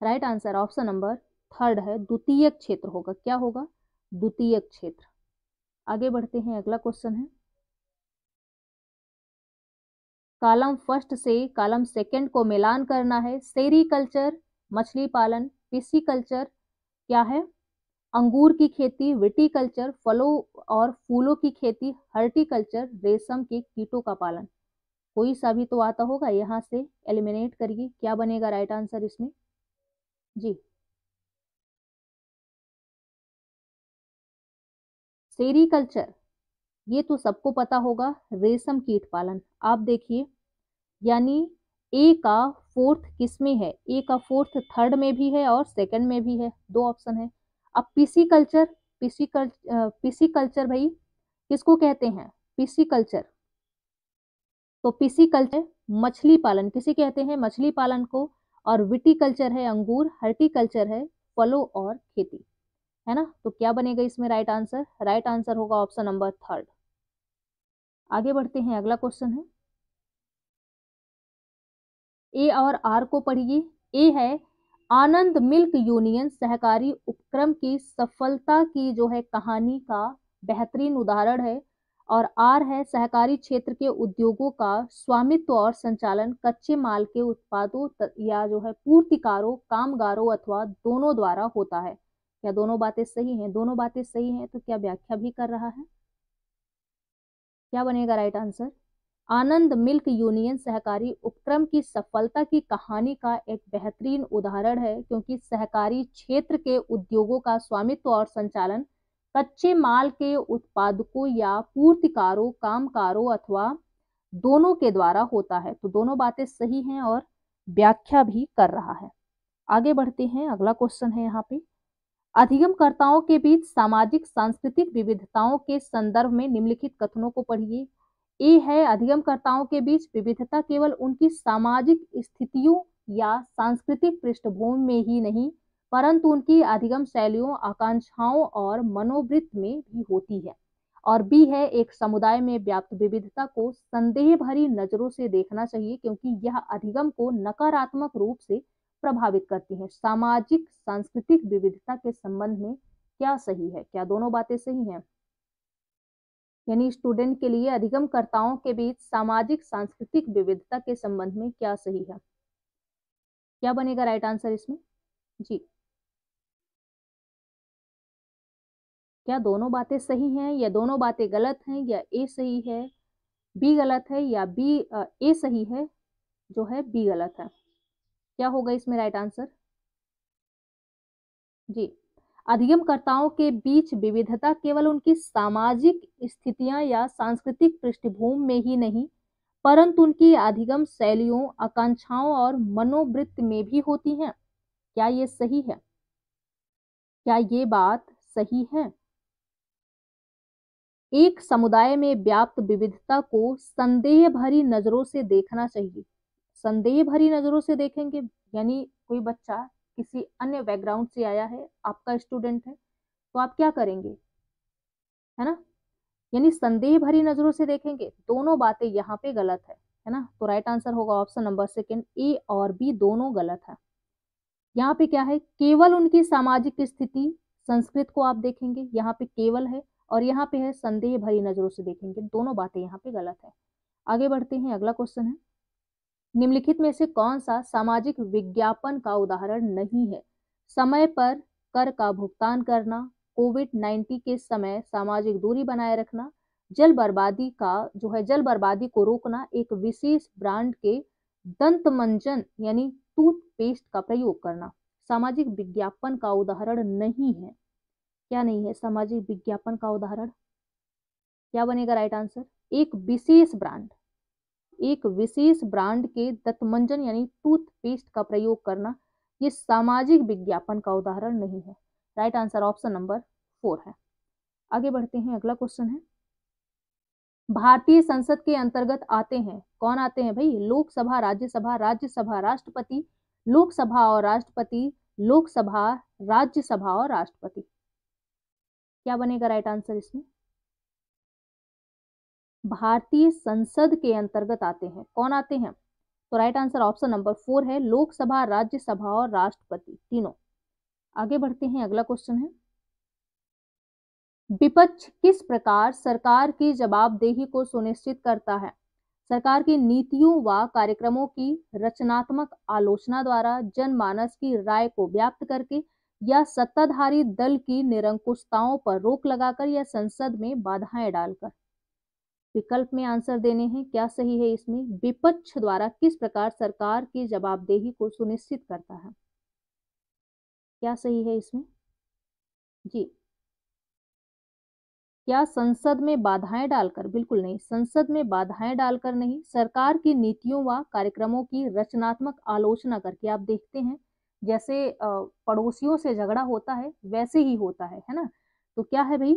राइट आंसर ऑप्शन नंबर 3 है, द्वितीयक क्षेत्र होगा। क्या होगा? द्वितीयक क्षेत्र। आगे बढ़ते हैं, अगला क्वेश्चन है, कॉलम फर्स्ट से कॉलम सेकंड को मिलान करना है। सेरीकल्चर मछली पालन, पिसीकल्चर क्या है? अंगूर की खेती, विटीकल्चर फलों और फूलों की खेती, हर्टिकल्चर रेशम के कीटों का पालन। कोई सा भी तो आता होगा, यहाँ से एलिमिनेट करिए। क्या बनेगा राइट आंसर इसमें जी? सेरीकल्चर, ये तो सबको पता होगा, रेशम कीट पालन। आप देखिए, यानी ए का फोर्थ किस में है? ए का फोर्थ थर्ड में भी है और सेकंड में भी है, 2 ऑप्शन है। अब पीसी कल्चर पिसिकल्चर भाई किसको कहते हैं? पिसिकल्चर। तो पिसिकल्चर मछली पालन किसे कहते हैं? मछली पालन को। और विटिकल्चर है अंगूर, हर्टिकल्चर है फलों और खेती, है ना। तो क्या बनेगा इसमें राइट आंसर? राइट आंसर होगा ऑप्शन नंबर 3। आगे बढ़ते हैं, अगला क्वेश्चन है, ए और आर को पढ़िए। ए है आनंद मिल्क यूनियन सहकारी उपक्रम की सफलता की जो है कहानी का बेहतरीन उदाहरण है। और आर है सहकारी क्षेत्र के उद्योगों का स्वामित्व और संचालन कच्चे माल के उत्पादों या जो है पूर्तिकारों, कामगारों अथवा दोनों द्वारा होता है। क्या दोनों बातें सही हैं? दोनों बातें सही हैं, तो क्या व्याख्या भी कर रहा है? क्या बनेगा राइट आंसर? आनंद मिल्क यूनियन सहकारी उपक्रम की सफलता की कहानी का एक बेहतरीन उदाहरण है, क्योंकि सहकारी क्षेत्र के उद्योगों का स्वामित्व और संचालन कच्चे माल के उत्पादकों या पूर्तिकारों, कामगारों अथवा दोनों के द्वारा होता है। तो दोनों बातें सही हैं और व्याख्या भी कर रहा है। आगे बढ़ते हैं, अगला क्वेश्चन है यहाँ पे, अधिगमकर्ताओं के बीच सामाजिक सांस्कृतिक विविधताओं के संदर्भ में निम्नलिखित कथनों को पढ़िए। ए है अधिगमकर्ताओं के बीच विविधता केवल उनकी सामाजिक स्थितियों या सांस्कृतिक पृष्ठभूमि में ही नहीं, परंतु उनकी अधिगम शैलियों, आकांक्षाओं और मनोवृत्ति में भी होती है। और बी है एक समुदाय में व्याप्त विविधता को संदेह भरी नजरों से देखना चाहिए, क्योंकि यह अधिगम को नकारात्मक रूप से प्रभावित करती है। सामाजिक सांस्कृतिक विविधता के संबंध में क्या सही है? क्या दोनों बातें सही हैं? यानी स्टूडेंट के लिए अधिगमकर्ताओं के बीच सामाजिक सांस्कृतिक विविधता के संबंध में क्या सही है? क्या बनेगा राइट आंसर इसमें? जी, क्या दोनों बातें सही हैं या दोनों बातें गलत हैं, या ए सही है बी गलत है, या बी ए सही है जो है बी गलत है? क्या होगा इसमें राइट आंसर? जी, अधिगमकर्ताओं के बीच विविधता केवल उनकी सामाजिक स्थितियां या सांस्कृतिक पृष्ठभूमि में ही नहीं, परंतु उनकी अधिगम शैलियों, आकांक्षाओं और मनोवृत्ति में भी होती हैं। क्या ये सही है? क्या ये बात सही है? एक समुदाय में व्याप्त विविधता को संदेह भरी नजरों से देखना चाहिए। संदेह भरी नजरों से देखेंगे यानी कोई बच्चा किसी अन्य बैकग्राउंड से आया है, आपका स्टूडेंट है, तो आप क्या करेंगे, है ना। यानी संदेह भरी नजरों से देखेंगे, दोनों बातें यहाँ पे गलत है ना। तो राइट आंसर होगा ऑप्शन नंबर 2, ए और बी दोनों गलत है। यहाँ पे क्या है, केवल उनकी सामाजिक स्थिति, संस्कृत को आप देखेंगे, यहाँ पे केवल है, और यहाँ पे है संदेह भरी नजरों से देखेंगे, दोनों बातें यहाँ पे गलत है। आगे बढ़ते हैं, अगला क्वेश्चन है, निम्नलिखित में से कौन सा सामाजिक विज्ञापन का उदाहरण नहीं है? समय पर कर का भुगतान करना, कोविड-19 के समय सामाजिक दूरी बनाए रखना, जल बर्बादी को रोकना, एक विशेष ब्रांड के दंत मंजन यानी टूथपेस्ट का प्रयोग करना। सामाजिक विज्ञापन का उदाहरण नहीं है। क्या नहीं है सामाजिक विज्ञापन का उदाहरण? क्या बनेगा राइट आंसर? एक विशेष ब्रांड के दंतमंजन यानी टूथपेस्ट का प्रयोग करना, ये सामाजिक विज्ञापन का उदाहरण नहीं है। राइट आंसर ऑप्शन नंबर 4 है। आगे बढ़ते हैं, अगला क्वेश्चन है, भारतीय संसद के अंतर्गत आते हैं, कौन आते हैं भाई? लोकसभा, राज्यसभा, राष्ट्रपति, लोकसभा और राष्ट्रपति, लोकसभा, राज्यसभा और राष्ट्रपति। क्या बनेगा राइट आंसर इसमें? भारतीय संसद के अंतर्गत आते हैं, कौन आते हैं? तो राइट आंसर ऑप्शन नंबर 4 है, लोकसभा, राज्यसभा और राष्ट्रपति तीनों। आगे बढ़ते हैं, अगला क्वेश्चन है, विपक्ष किस प्रकार सरकार की जवाबदेही को सुनिश्चित करता है? सरकार की नीतियों व कार्यक्रमों की रचनात्मक आलोचना द्वारा, जनमानस की राय को व्याप्त करके, या सत्ताधारी दल की निरंकुशताओं पर रोक लगाकर, या संसद में बाधाएं डालकर? विकल्प में आंसर देने हैं, क्या सही है इसमें? विपक्ष द्वारा किस प्रकार सरकार की जवाबदेही को सुनिश्चित करता है? क्या सही है इसमें? जी, क्या संसद में बाधाएं डालकर? बिल्कुल नहीं, संसद में बाधाएं डालकर नहीं, सरकार की नीतियों व कार्यक्रमों की रचनात्मक आलोचना करके। आप देखते हैं जैसे पड़ोसियों से झगड़ा होता है वैसे ही होता है ना। तो क्या है भाई,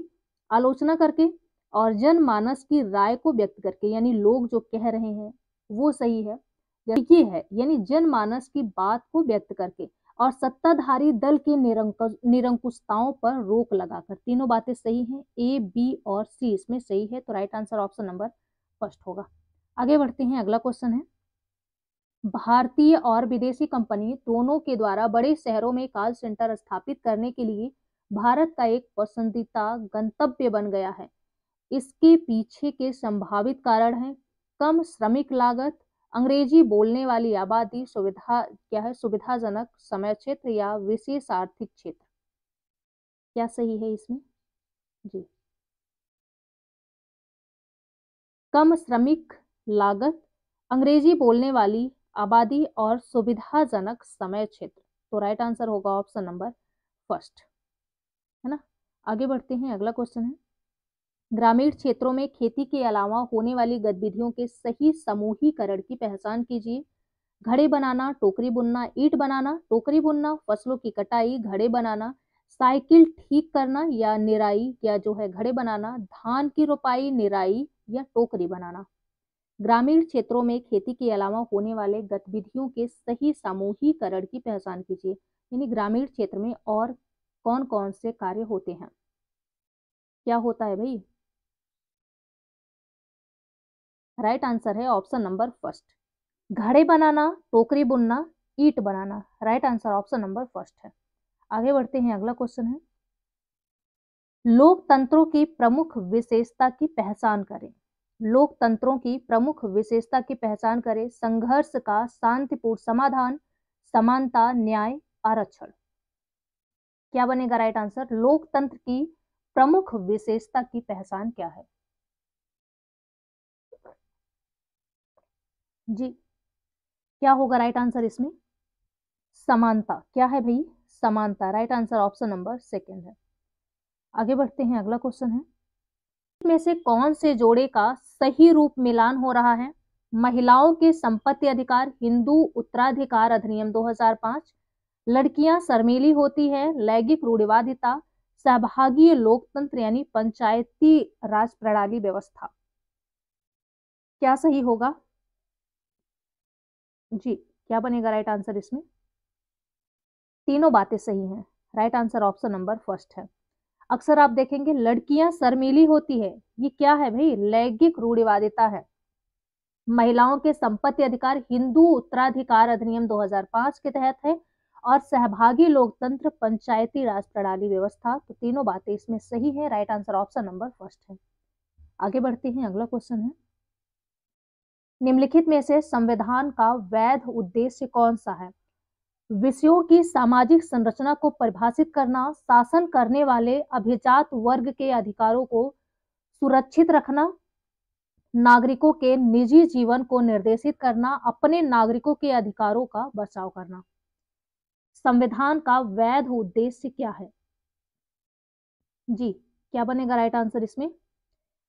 आलोचना करके और जनमानस की राय को व्यक्त करके, यानी लोग जो कह रहे हैं वो सही है, ये है यानी जनमानस की बात को व्यक्त करके और सत्ताधारी दल के निरंकुशताओं पर रोक लगाकर। तीनों बातें सही हैं, ए बी और सी इसमें सही है, तो right answer option number first होगा। आगे बढ़ते हैं, अगला क्वेश्चन है, भारतीय और विदेशी कंपनी दोनों के द्वारा बड़े शहरों में कॉल सेंटर स्थापित करने के लिए भारत का एक पसंदीदा गंतव्य बन गया है। इसके पीछे के संभावित कारण हैं कम श्रमिक लागत, अंग्रेजी बोलने वाली आबादी, सुविधा क्या है, सुविधाजनक समय क्षेत्र या विशेष आर्थिक क्षेत्र। क्या सही है इसमें? जी, कम श्रमिक लागत, अंग्रेजी बोलने वाली आबादी और सुविधाजनक समय क्षेत्र, तो राइट आंसर होगा ऑप्शन नंबर फर्स्ट, है ना। आगे बढ़ते हैं, अगला क्वेश्चन है, ग्रामीण क्षेत्रों में खेती के अलावा होने वाली गतिविधियों के सही समूहीकरण की पहचान कीजिए। घड़े बनाना, टोकरी बुनना, ईंट बनाना, टोकरी बुनना, फसलों की कटाई, घड़े बनाना, साइकिल ठीक करना या निराई, या जो है घड़े बनाना, धान की रोपाई, निराई या टोकरी बनाना। ग्रामीण क्षेत्रों में खेती के अलावा होने वाले गतिविधियों के सही समूहीकरण की पहचान कीजिए, यानी ग्रामीण क्षेत्र में और कौन कौन से कार्य होते हैं। क्या होता है भाई? राइट आंसर है ऑप्शन नंबर फर्स्ट, घड़े बनाना, टोकरी बुनना, ईंट बनाना। Right answer option number first है। आगे बढ़ते हैं, अगला क्वेश्चन है, लोकतंत्रों की प्रमुख विशेषता की पहचान करें। लोकतंत्रों की प्रमुख विशेषता की पहचान करें। संघर्ष का शांतिपूर्ण समाधान, समानता, न्याय, आरक्षण। क्या बनेगा राइट आंसर? लोकतंत्र की प्रमुख विशेषता की पहचान क्या है? जी, क्या होगा राइट आंसर इसमें? समानता। क्या है भाई? समानता। Right answer option number second है। आगे बढ़ते हैं, अगला क्वेश्चन है, में से कौन से जोड़े का सही रूप मिलान हो रहा है? महिलाओं के संपत्ति अधिकार, हिंदू उत्तराधिकार अधिनियम 2005, लड़कियां शर्मीली होती है, लैंगिक रूढ़िवादिता, सहभागी लोकतंत्र यानी पंचायती राज प्रणाली व्यवस्था। क्या सही होगा? जी, क्या बनेगा राइट आंसर इसमें? तीनों बातें सही हैं। Right answer option number first है। अक्सर आप देखेंगे लड़कियां शर्मीली होती है, ये क्या है भाई? लैंगिक रूढ़िवादिता है। महिलाओं के संपत्ति अधिकार हिंदू उत्तराधिकार अधिनियम 2005 के तहत है, और सहभागी लोकतंत्र पंचायती राज प्रणाली व्यवस्था। तो तीनों बातें इसमें सही है। Right answer option number first है। आगे बढ़ते हैं, अगला क्वेश्चन है, निम्नलिखित में से संविधान का वैध उद्देश्य कौन सा है? विषयों की सामाजिक संरचना को परिभाषित करना, शासन करने वाले अभिजात वर्ग के अधिकारों को सुरक्षित रखना, नागरिकों के निजी जीवन को निर्देशित करना, अपने नागरिकों के अधिकारों का बचाव करना। संविधान का वैध उद्देश्य क्या है? जी, क्या बनेगा राइट आंसर इसमें?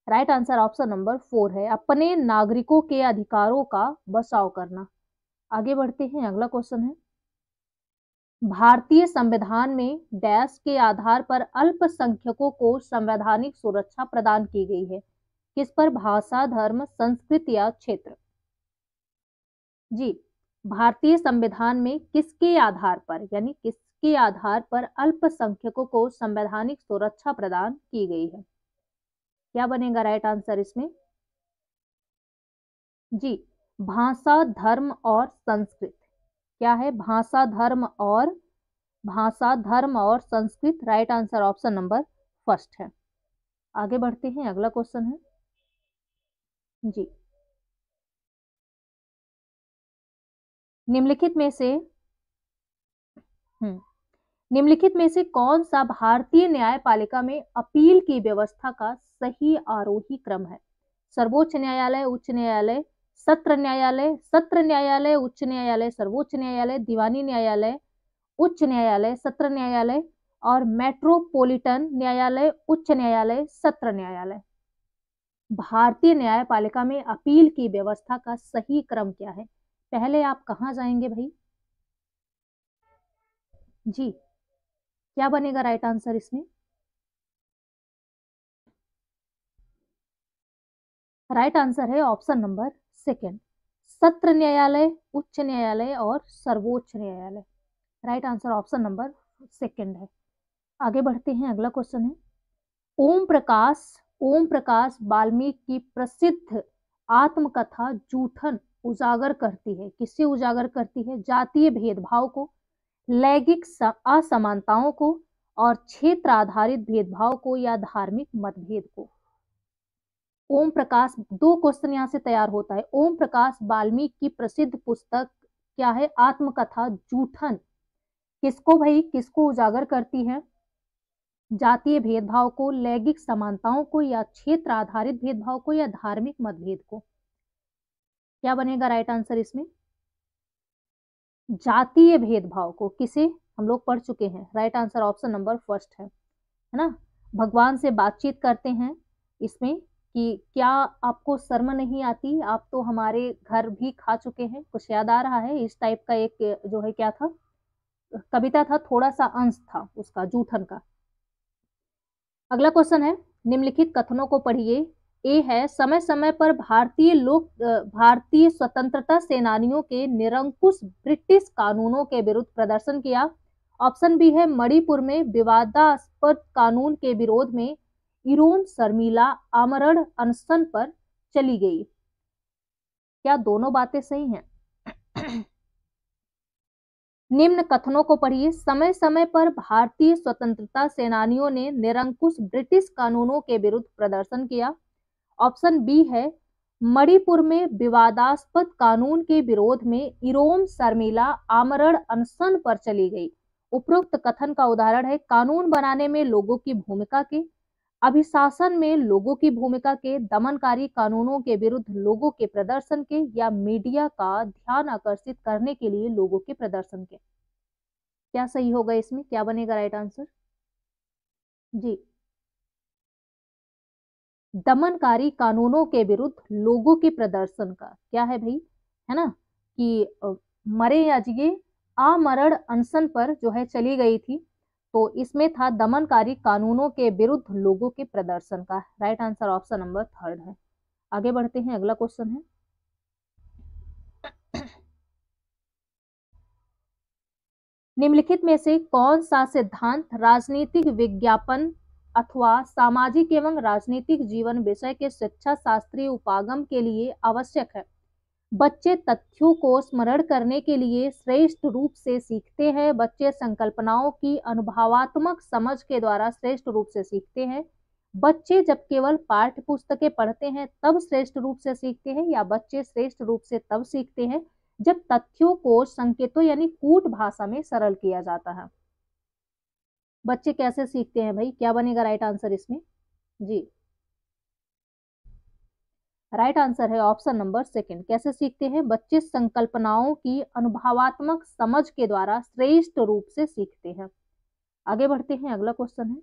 राइट आंसर ऑप्शन नंबर 4 है, अपने नागरिकों के अधिकारों का बचाव करना। आगे बढ़ते हैं, अगला क्वेश्चन है, भारतीय संविधान में डैश के आधार पर अल्पसंख्यकों को संवैधानिक सुरक्षा प्रदान की गई है। किस पर? भाषा, धर्म, संस्कृति या क्षेत्र। जी, भारतीय संविधान में किसके आधार पर, यानी किसके आधार पर अल्पसंख्यकों को संवैधानिक सुरक्षा प्रदान की गई है? क्या बनेगा राइट आंसर इसमें? जी, भाषा, धर्म और संस्कृत। क्या है? भाषा, धर्म और Sanskrit. Right answer option number first है। आगे बढ़ते हैं, अगला क्वेश्चन है, जी, निम्नलिखित में से निम्नलिखित में से कौन सा भारतीय न्यायपालिका में अपील की व्यवस्था का सही आरोही क्रम है? सर्वोच्च न्यायालय, उच्च न्यायालय, सत्र न्यायालय, सत्र न्यायालय, उच्च न्यायालय, सर्वोच्च न्यायालय, दीवानी न्यायालय, उच्च न्यायालय, सत्र न्यायालय, और मेट्रोपॉलिटन न्यायालय, उच्च न्यायालय, सत्र न्यायालय। भारतीय न्यायपालिका में अपील की व्यवस्था का सही क्रम क्या है? पहले आप कहां जाएंगे भाई? जी, क्या बनेगा राइट आंसर इसमें? राइट आंसर है ऑप्शन नंबर सेकंड, सत्र न्यायालय, उच्च न्यायालय और सर्वोच्च न्यायालय। Right answer option number second है। आगे बढ़ते हैं, अगला क्वेश्चन है, ओम प्रकाश वाल्मीकि की प्रसिद्ध आत्मकथा जूठन उजागर करती है, किससे उजागर करती है? जातीय भेदभाव को, लैंगिक असमानताओं को और क्षेत्र आधारित भेदभाव को या धार्मिक मतभेद को। ओम प्रकाश, दो क्वेश्चन यहाँ से तैयार होता है। ओम प्रकाश वाल्मीकि की प्रसिद्ध पुस्तक क्या है? आत्मकथा जूठन किसको भाई, किसको उजागर करती है? जातीय भेदभाव को, लैंगिक समानताओं को या क्षेत्र आधारित भेदभाव को या धार्मिक मतभेद को। क्या बनेगा राइट आंसर इसमें? जातीय भेदभाव को। किसे? हम लोग पढ़ चुके हैं। Right answer option number first है ना। भगवान से बातचीत करते हैं इसमें कि क्या आपको शर्म नहीं आती, आप तो हमारे घर भी खा चुके हैं, कुछ याद आ रहा है? इस टाइप का एक जो है क्या था, कविता था, थोड़ा सा अंश था उसका, जूठन का। अगला क्वेश्चन है, निम्नलिखित कथनों को पढ़िए। ए है, समय समय पर भारतीय स्वतंत्रता सेनानियों के निरंकुश ब्रिटिश कानूनों के विरुद्ध प्रदर्शन किया। ऑप्शन बी है, मणिपुर में विवादास्पद कानून के विरोध में इरोम शर्मिला आमरण अनशन पर चली गई। क्या दोनों बातें सही हैं? निम्न कथनों को पढ़िए। समय समय पर भारतीय स्वतंत्रता सेनानियों ने निरंकुश ब्रिटिश कानूनों के विरुद्ध प्रदर्शन किया। ऑप्शन बी है, मणिपुर में विवादास्पद कानून के विरोध में इरोम शर्मिला आमरण अनशन पर चली गई। उपरोक्त कथन का उदाहरण है कानून बनाने में लोगों की भूमिका के, अभिशासन में लोगों की भूमिका के, दमनकारी कानूनों के विरुद्ध लोगों के प्रदर्शन के या मीडिया का ध्यान आकर्षित करने के लिए लोगों के प्रदर्शन के। क्या सही होगा इसमें? क्या बनेगा राइट आंसर? जी, दमनकारी कानूनों के विरुद्ध लोगों के प्रदर्शन का क्या है भाई, है ना, कि मरे या जिए आमरण अनशन पर जो है चली गई थी, तो इसमें था दमनकारी कानूनों के विरुद्ध लोगों के प्रदर्शन का। Right answer option number third है। आगे बढ़ते हैं, अगला क्वेश्चन है, निम्नलिखित में से कौन सा सिद्धांत राजनीतिक विज्ञापन अथवा सामाजिक एवं राजनीतिक जीवन विषय के शिक्षा शास्त्रीय उपागम के लिए आवश्यक है? बच्चे तथ्यों को स्मरण करने के लिए श्रेष्ठ रूप से सीखते हैं। बच्चे संकल्पनाओं की अनुभवात्मक समझ के द्वारा श्रेष्ठ रूप से सीखते हैं। बच्चे जब केवल पाठ्य पुस्तकें पढ़ते हैं तब श्रेष्ठ रूप से सीखते हैं, या बच्चे श्रेष्ठ रूप से तब सीखते हैं जब तथ्यों को संकेतों यानी कूट भाषा में सरल किया जाता है। बच्चे कैसे सीखते हैं भाई? क्या बनेगा राइट आंसर इसमें? जी, राइट आंसर है ऑप्शन नंबर सेकंड। कैसे सीखते हैं? बच्चे संकल्पनाओं की अनुभवात्मक समझ के द्वारा श्रेष्ठ रूप से सीखते हैं। आगे बढ़ते हैं, अगला क्वेश्चन है,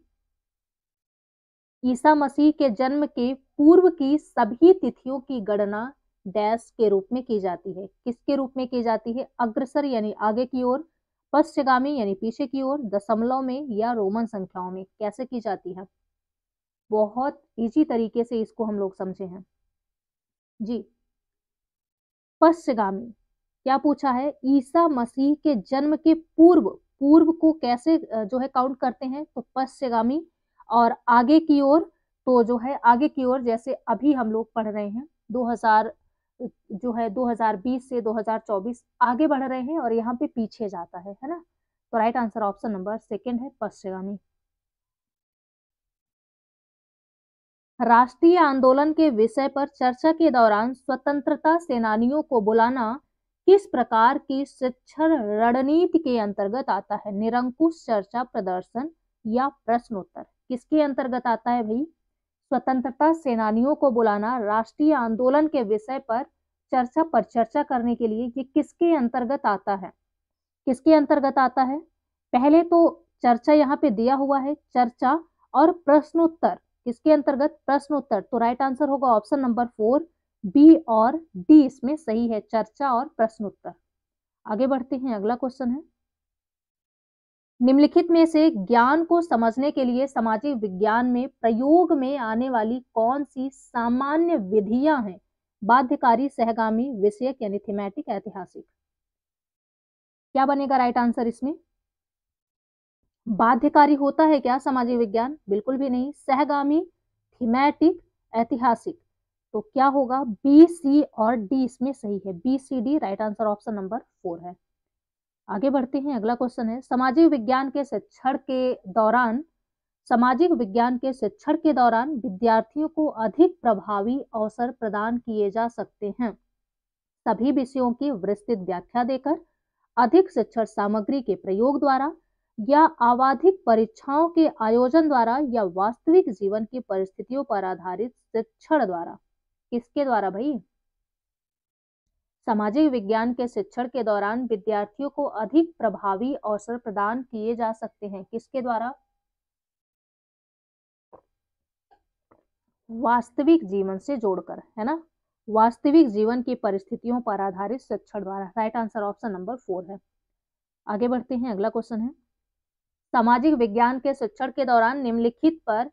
ईसा मसीह के जन्म के पूर्व की सभी तिथियों की गणना डैश के रूप में की जाती है? किसके रूप में की जाती है? अग्रसर यानी आगे की ओर, पश्चगामी यानी पीछे की ओर, दशमलव में या रोमन संख्याओं में? कैसे की जाती है? बहुत इजी तरीके से इसको हम लोग समझे हैं जी। पश्चगामी। क्या पूछा है? ईसा मसीह के जन्म के पूर्व, पूर्व को कैसे जो है काउंट करते हैं? तो पश्चगामी। और आगे की ओर, तो जो है आगे की ओर जैसे अभी हम लोग पढ़ रहे हैं 2000 जो है 2020 से 2024 आगे बढ़ रहे हैं, और यहाँ पे पीछे जाता है ना। तो right answer option number second है, पश्चगामी। राष्ट्रीय आंदोलन के विषय पर चर्चा के दौरान स्वतंत्रता सेनानियों को बुलाना किस प्रकार की शिक्षण रणनीति के अंतर्गत आता है? निरंकुश चर्चा, प्रदर्शन या प्रश्नोत्तर? किसके अंतर्गत आता है भाई? स्वतंत्रता सेनानियों को बुलाना राष्ट्रीय आंदोलन के विषय पर चर्चा करने के लिए, ये किसके अंतर्गत आता है? किसके अंतर्गत आता है? पहले तो चर्चा यहाँ पे दिया हुआ है, चर्चा और प्रश्नोत्तर किसके अंतर्गत? प्रश्नोत्तर। तो राइट आंसर होगा ऑप्शन नंबर 4, बी और डी इसमें सही है, चर्चा और प्रश्नोत्तर। आगे बढ़ते हैं, अगला क्वेश्चन है, निम्नलिखित में से ज्ञान को समझने के लिए सामाजिक विज्ञान में प्रयोग में आने वाली कौन सी सामान्य विधियां हैं? बाध्यकारी, सहगामी, विषयक यानी थीमेटिक, ऐतिहासिक। क्या बनेगा राइट आंसर इसमें? बाध्यकारी होता है क्या सामाजिक विज्ञान? बिल्कुल भी नहीं। सहगामी, थीमेटिक, ऐतिहासिक। तो क्या होगा? बी, सी और डी इसमें सही है। B, C, D right answer option number 4 है। आगे बढ़ते हैं, अगला क्वेश्चन है, सामाजिक विज्ञान के शिक्षण के दौरान विद्यार्थियों को अधिक प्रभावी अवसर प्रदान किए जा सकते हैं। सभी विषयों की विस्तृत व्याख्या देकर, अधिक शिक्षण सामग्री के प्रयोग द्वारा, या आवधिक परीक्षाओं के आयोजन द्वारा, या वास्तविक जीवन की परिस्थितियों पर आधारित शिक्षण द्वारा। किसके द्वारा भाई? सामाजिक विज्ञान के शिक्षण के दौरान विद्यार्थियों को अधिक प्रभावी अवसर प्रदान किए जा सकते हैं। किसके द्वारा? वास्तविक जीवन से जोड़कर, है ना, वास्तविक जीवन की परिस्थितियों पर आधारित शिक्षण द्वारा। राइट आंसर ऑप्शन नंबर 4 है। आगे बढ़ते हैं, अगला क्वेश्चन है, सामाजिक विज्ञान के शिक्षण के दौरान निम्नलिखित पर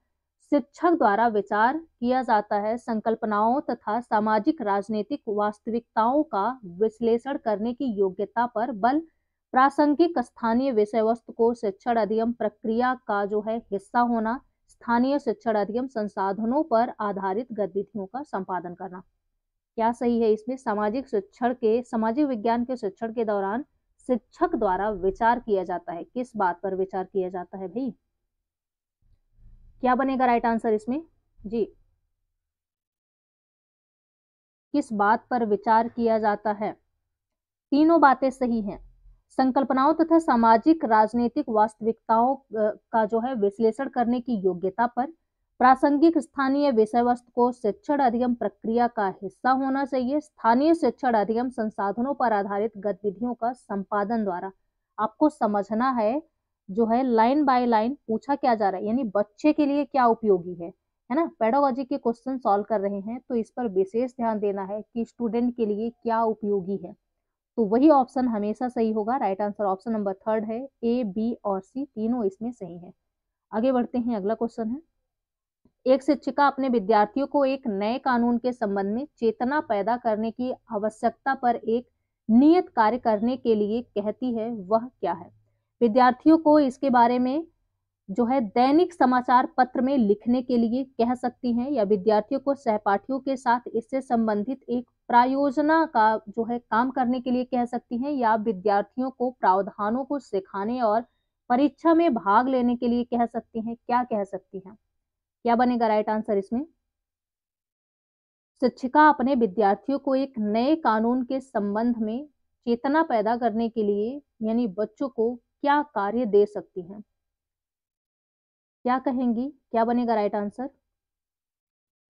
शिक्षक द्वारा विचार किया जाता है। संकल्पनाओं तथा सामाजिक राजनीतिक वास्तविकताओं का विश्लेषण करने की योग्यता पर बल, प्रासंगिक स्थानीय विषय वस्तु को शिक्षण अधिगम प्रक्रिया का जो है हिस्सा होना, स्थानीय शिक्षण अधिगम संसाधनों पर आधारित गतिविधियों का संपादन करना। क्या सही है इसमें? सामाजिक विज्ञान के शिक्षण के दौरान शिक्षक द्वारा विचार किया जाता है। किस बात पर विचार किया जाता है भाई? क्या बनेगा राइट आंसर इसमें? जी, किस बात पर विचार किया जाता है? तीनों बातें सही हैं। संकल्पनाओं तथा सामाजिक राजनीतिक वास्तविकताओं का जो है विश्लेषण करने की योग्यता पर, प्रासंगिक स्थानीय विषय वस्तु को शिक्षण अधिगम प्रक्रिया का हिस्सा होना चाहिए, स्थानीय शिक्षण अधिगम संसाधनों पर आधारित गतिविधियों का संपादन द्वारा। आपको समझना है जो है लाइन बाय लाइन पूछा क्या जा रहा है, यानी बच्चे के लिए क्या उपयोगी है ना। पेडागोजी के क्वेश्चन सॉल्व कर रहे हैं तो इस पर विशेष ध्यान देना है कि स्टूडेंट के लिए क्या उपयोगी है। तो वही ऑप्शन हमेशा सही होगा। राइट आंसर ऑप्शन नंबर 3 है। ए, बी और सी तीनों इसमें सही है। आगे बढ़ते हैं, अगला क्वेश्चन है, एक शिक्षिका अपने विद्यार्थियों को एक नए कानून के संबंध में चेतना पैदा करने की आवश्यकता पर एक नियत कार्य करने के लिए कहती है, वह क्या है? विद्यार्थियों को इसके बारे में जो है दैनिक समाचार पत्र में लिखने के लिए कह सकती हैं, या विद्यार्थियों को सहपाठियों के साथ इससे संबंधित एक प्रायोजना का जो है काम करने के लिए कह सकती हैं, या विद्यार्थियों को प्रावधानों को सिखाने और परीक्षा में भाग लेने के लिए कह सकती हैं। क्या कह सकती हैं? क्या बनेगा राइट आंसर इसमें? शिक्षिका अपने विद्यार्थियों को एक नए कानून के संबंध में चेतना पैदा करने के लिए यानी बच्चों को क्या कार्य दे सकती हैं? क्या कहेंगी? क्या बनेगा राइट आंसर?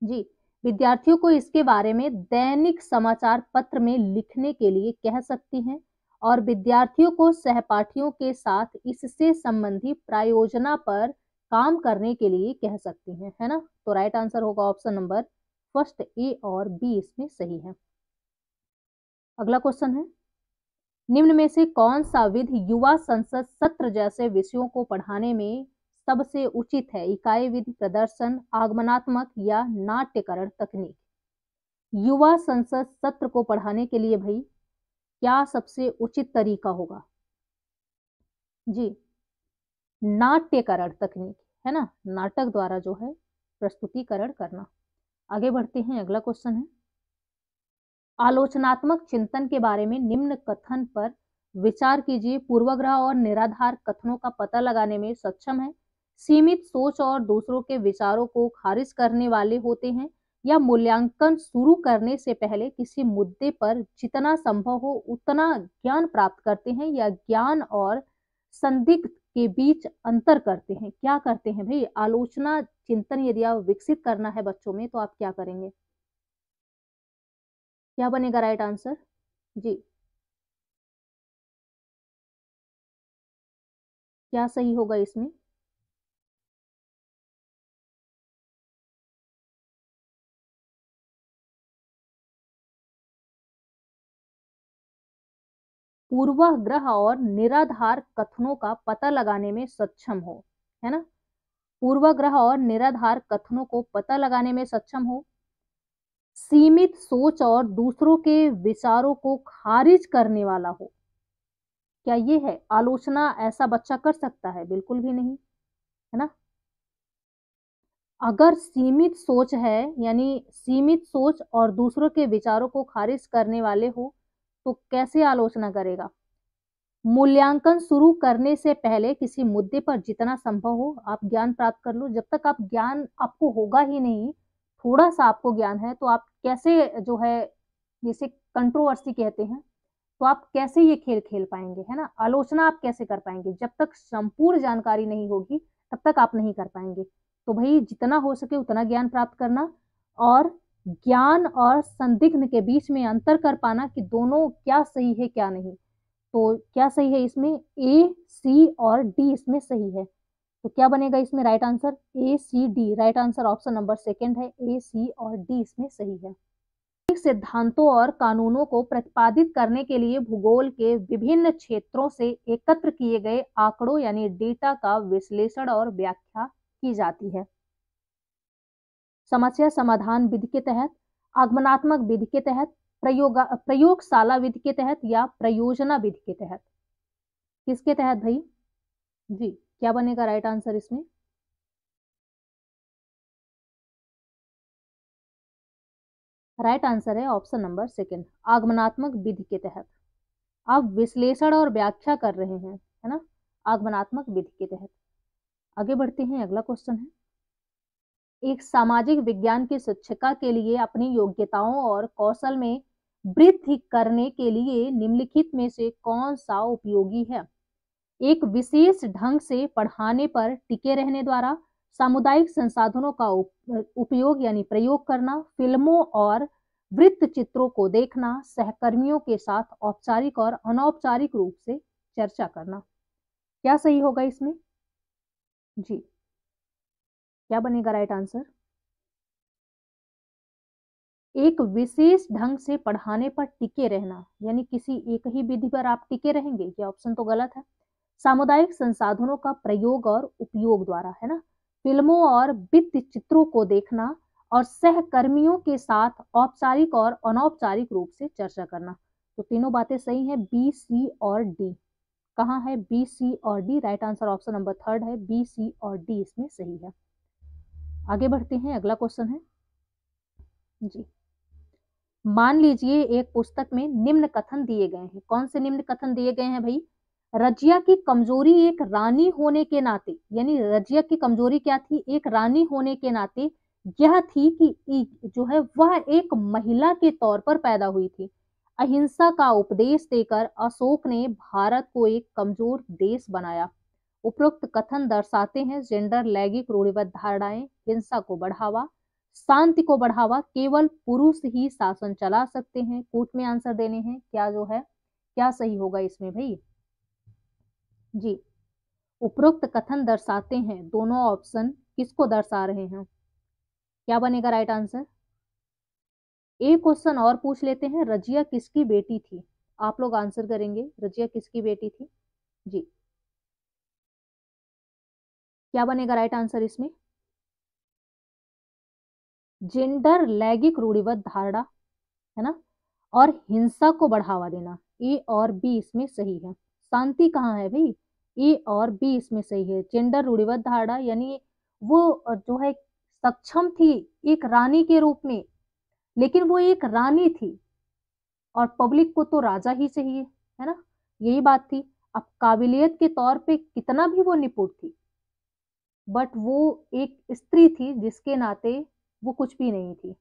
जी, विद्यार्थियों को इसके बारे में दैनिक समाचार पत्र में लिखने के लिए कह सकती हैं, और विद्यार्थियों को सहपाठियों के साथ इससे संबंधी प्रायोजना पर काम करने के लिए कह सकती हैं, है ना। तो राइट आंसर होगा ऑप्शन नंबर फर्स्ट, ए और बी इसमें सही है। अगला क्वेश्चन है, निम्न में से कौन सा विधि युवा संसद सत्र जैसे विषयों को पढ़ाने में सबसे उचित है? इकाई विधि, प्रदर्शन, आगमनात्मक या नाट्यकरण तकनीक। युवा संसद सत्र को पढ़ाने के लिए भाई क्या सबसे उचित तरीका होगा? जी, नाट्यकरण तकनीक, है ना, नाटक द्वारा जो है प्रस्तुतिकरण करना। आगे बढ़ते हैं, अगला क्वेश्चन है, आलोचनात्मक चिंतन के बारे में निम्न कथन पर विचार कीजिए। पूर्वाग्रह और निराधार कथनों का पता लगाने में सक्षम है, सीमित सोच और दूसरों के विचारों को खारिज करने वाले होते हैं, या मूल्यांकन शुरू करने से पहले किसी मुद्दे पर जितना संभव हो उतना ज्ञान प्राप्त करते हैं, या ज्ञान और संदिग्ध के बीच अंतर करते हैं। क्या करते हैं भाई? आलोचना चिंतन यदि आप विकसित करना है बच्चों में तो आप क्या करेंगे? क्या बनेगा राइट आंसर? जी, क्या सही होगा इसमें? पूर्वाग्रह और निराधार कथनों का पता लगाने में सक्षम हो, है ना। पूर्वाग्रह और निराधार कथनों को पता लगाने में सक्षम हो, सीमित सोच और दूसरों के विचारों को खारिज करने वाला हो। क्या ये है आलोचना? ऐसा बच्चा कर सकता है? बिल्कुल भी नहीं, है ना। अगर सीमित सोच है, यानी सीमित सोच और दूसरों के विचारों को खारिज करने वाले हो, तो कैसे आलोचना करेगा? मूल्यांकन शुरू करने से पहले किसी मुद्दे पर जितना संभव हो आप ज्ञान प्राप्त कर लो। जब तक आप ज्ञान आपको होगा ही नहीं, थोड़ा सा आपको ज्ञान है, तो आप कैसे जो है, जिसे कंट्रोवर्सी कहते हैं, तो आप कैसे ये खेल खेल पाएंगे, है ना। आलोचना आप कैसे कर पाएंगे? जब तक संपूर्ण जानकारी नहीं होगी तब तक आप नहीं कर पाएंगे। तो भाई जितना हो सके उतना ज्ञान प्राप्त करना, और ज्ञान और संदिग्ध के बीच में अंतर कर पाना कि दोनों क्या सही है क्या नहीं। तो क्या सही है इसमें? ए, सी और डी इसमें सही है। तो क्या बनेगा इसमें right answer? A, C, D. Right answer option number second है, ए, सी और डी इसमें सही है। सिद्धांतों और कानूनों को प्रतिपादित करने के लिए भूगोल के विभिन्न क्षेत्रों से एकत्र किए गए आंकड़ों यानी डेटा का विश्लेषण और व्याख्या की जाती है। समस्या समाधान विधि के तहत, आगमनात्मक विधि के तहत, प्रयोगशाला विधि के तहत या प्रयोजना विधि के तहत? किसके तहत भाई? जी, क्या बनेगा राइट आंसर इसमें? राइट आंसर है ऑप्शन नंबर सेकंड, आगमनात्मक विधि के तहत। आप विश्लेषण और व्याख्या कर रहे हैं, है ना, आगमनात्मक विधि के तहत। आगे बढ़ते हैं, अगला क्वेश्चन है, एक सामाजिक विज्ञान की शिक्षिका के लिए अपनी योग्यताओं और कौशल में वृद्धि करने के लिए निम्नलिखित में से कौन सा उपयोगी है? एक विशेष ढंग से पढ़ाने पर टिके रहने द्वारा, सामुदायिक संसाधनों का उपयोग यानी प्रयोग करना, फिल्मों और वृत्त चित्रों को देखना, सहकर्मियों के साथ औपचारिक और अनौपचारिक रूप से चर्चा करना। क्या सही होगा इसमें? जी, क्या बनेगा राइट आंसर? एक विशेष ढंग से पढ़ाने पर टिके रहना, यानी किसी एक ही विधि पर आप टिके रहेंगे, ये ऑप्शन तो गलत है। सामुदायिक संसाधनों का प्रयोग और उपयोग द्वारा, है ना, फिल्मों और भित्ति चित्रों को देखना और सहकर्मियों के साथ औपचारिक और अनौपचारिक रूप से चर्चा करना। तो तीनों बातें सही हैं, बी, सी और डी। कहाँ है बी, सी और D? Right answer option number third है, बी, सी और डी इसमें सही है। आगे बढ़ते हैं, अगला क्वेश्चन है जी, मान लीजिए एक पुस्तक में निम्न कथन दिए गए हैं। कौन से निम्न कथन दिए गए हैं भाई? रजिया की कमजोरी एक रानी होने के नाते, यानी रजिया की कमजोरी क्या थी? एक रानी होने के नाते यह थी कि जो है वह एक महिला के तौर पर पैदा हुई थी। अहिंसा का उपदेश देकर अशोक ने भारत को एक कमजोर देश बनाया। उपरोक्त कथन दर्शाते हैं जेंडर लैंगिक रूढ़िबद्ध धारणाएं, हिंसा को बढ़ावा, शांति को बढ़ावा, केवल पुरुष ही शासन चला सकते हैं। कोर्ट में आंसर देने हैं, क्या जो है क्या सही होगा इसमें भाई? जी, उपरोक्त कथन दर्शाते हैं, दोनों ऑप्शन किसको दर्शा रहे हैं? क्या बनेगा राइट आंसर? एक क्वेश्चन और पूछ लेते हैं, रजिया किसकी बेटी थी? आप लोग आंसर करेंगे, रजिया किसकी बेटी थी? जी, क्या बनेगा राइट आंसर इसमें? जेंडर लैंगिक रूढ़िबद्ध धारणा, है ना, और हिंसा को बढ़ावा देना, ए और बी इसमें सही है। शांति कहाँ है भाई? ए और बी इसमें सही है। जेंडर रूढ़िबद्ध धारणा यानी वो जो है सक्षम थी एक रानी के रूप में, लेकिन वो एक रानी थी और पब्लिक को तो राजा ही चाहिए, है ना, यही बात थी। अब काबिलियत के तौर पे कितना भी वो निपुण थी, बट वो एक स्त्री थी जिसके नाते वो कुछ भी नहीं थी।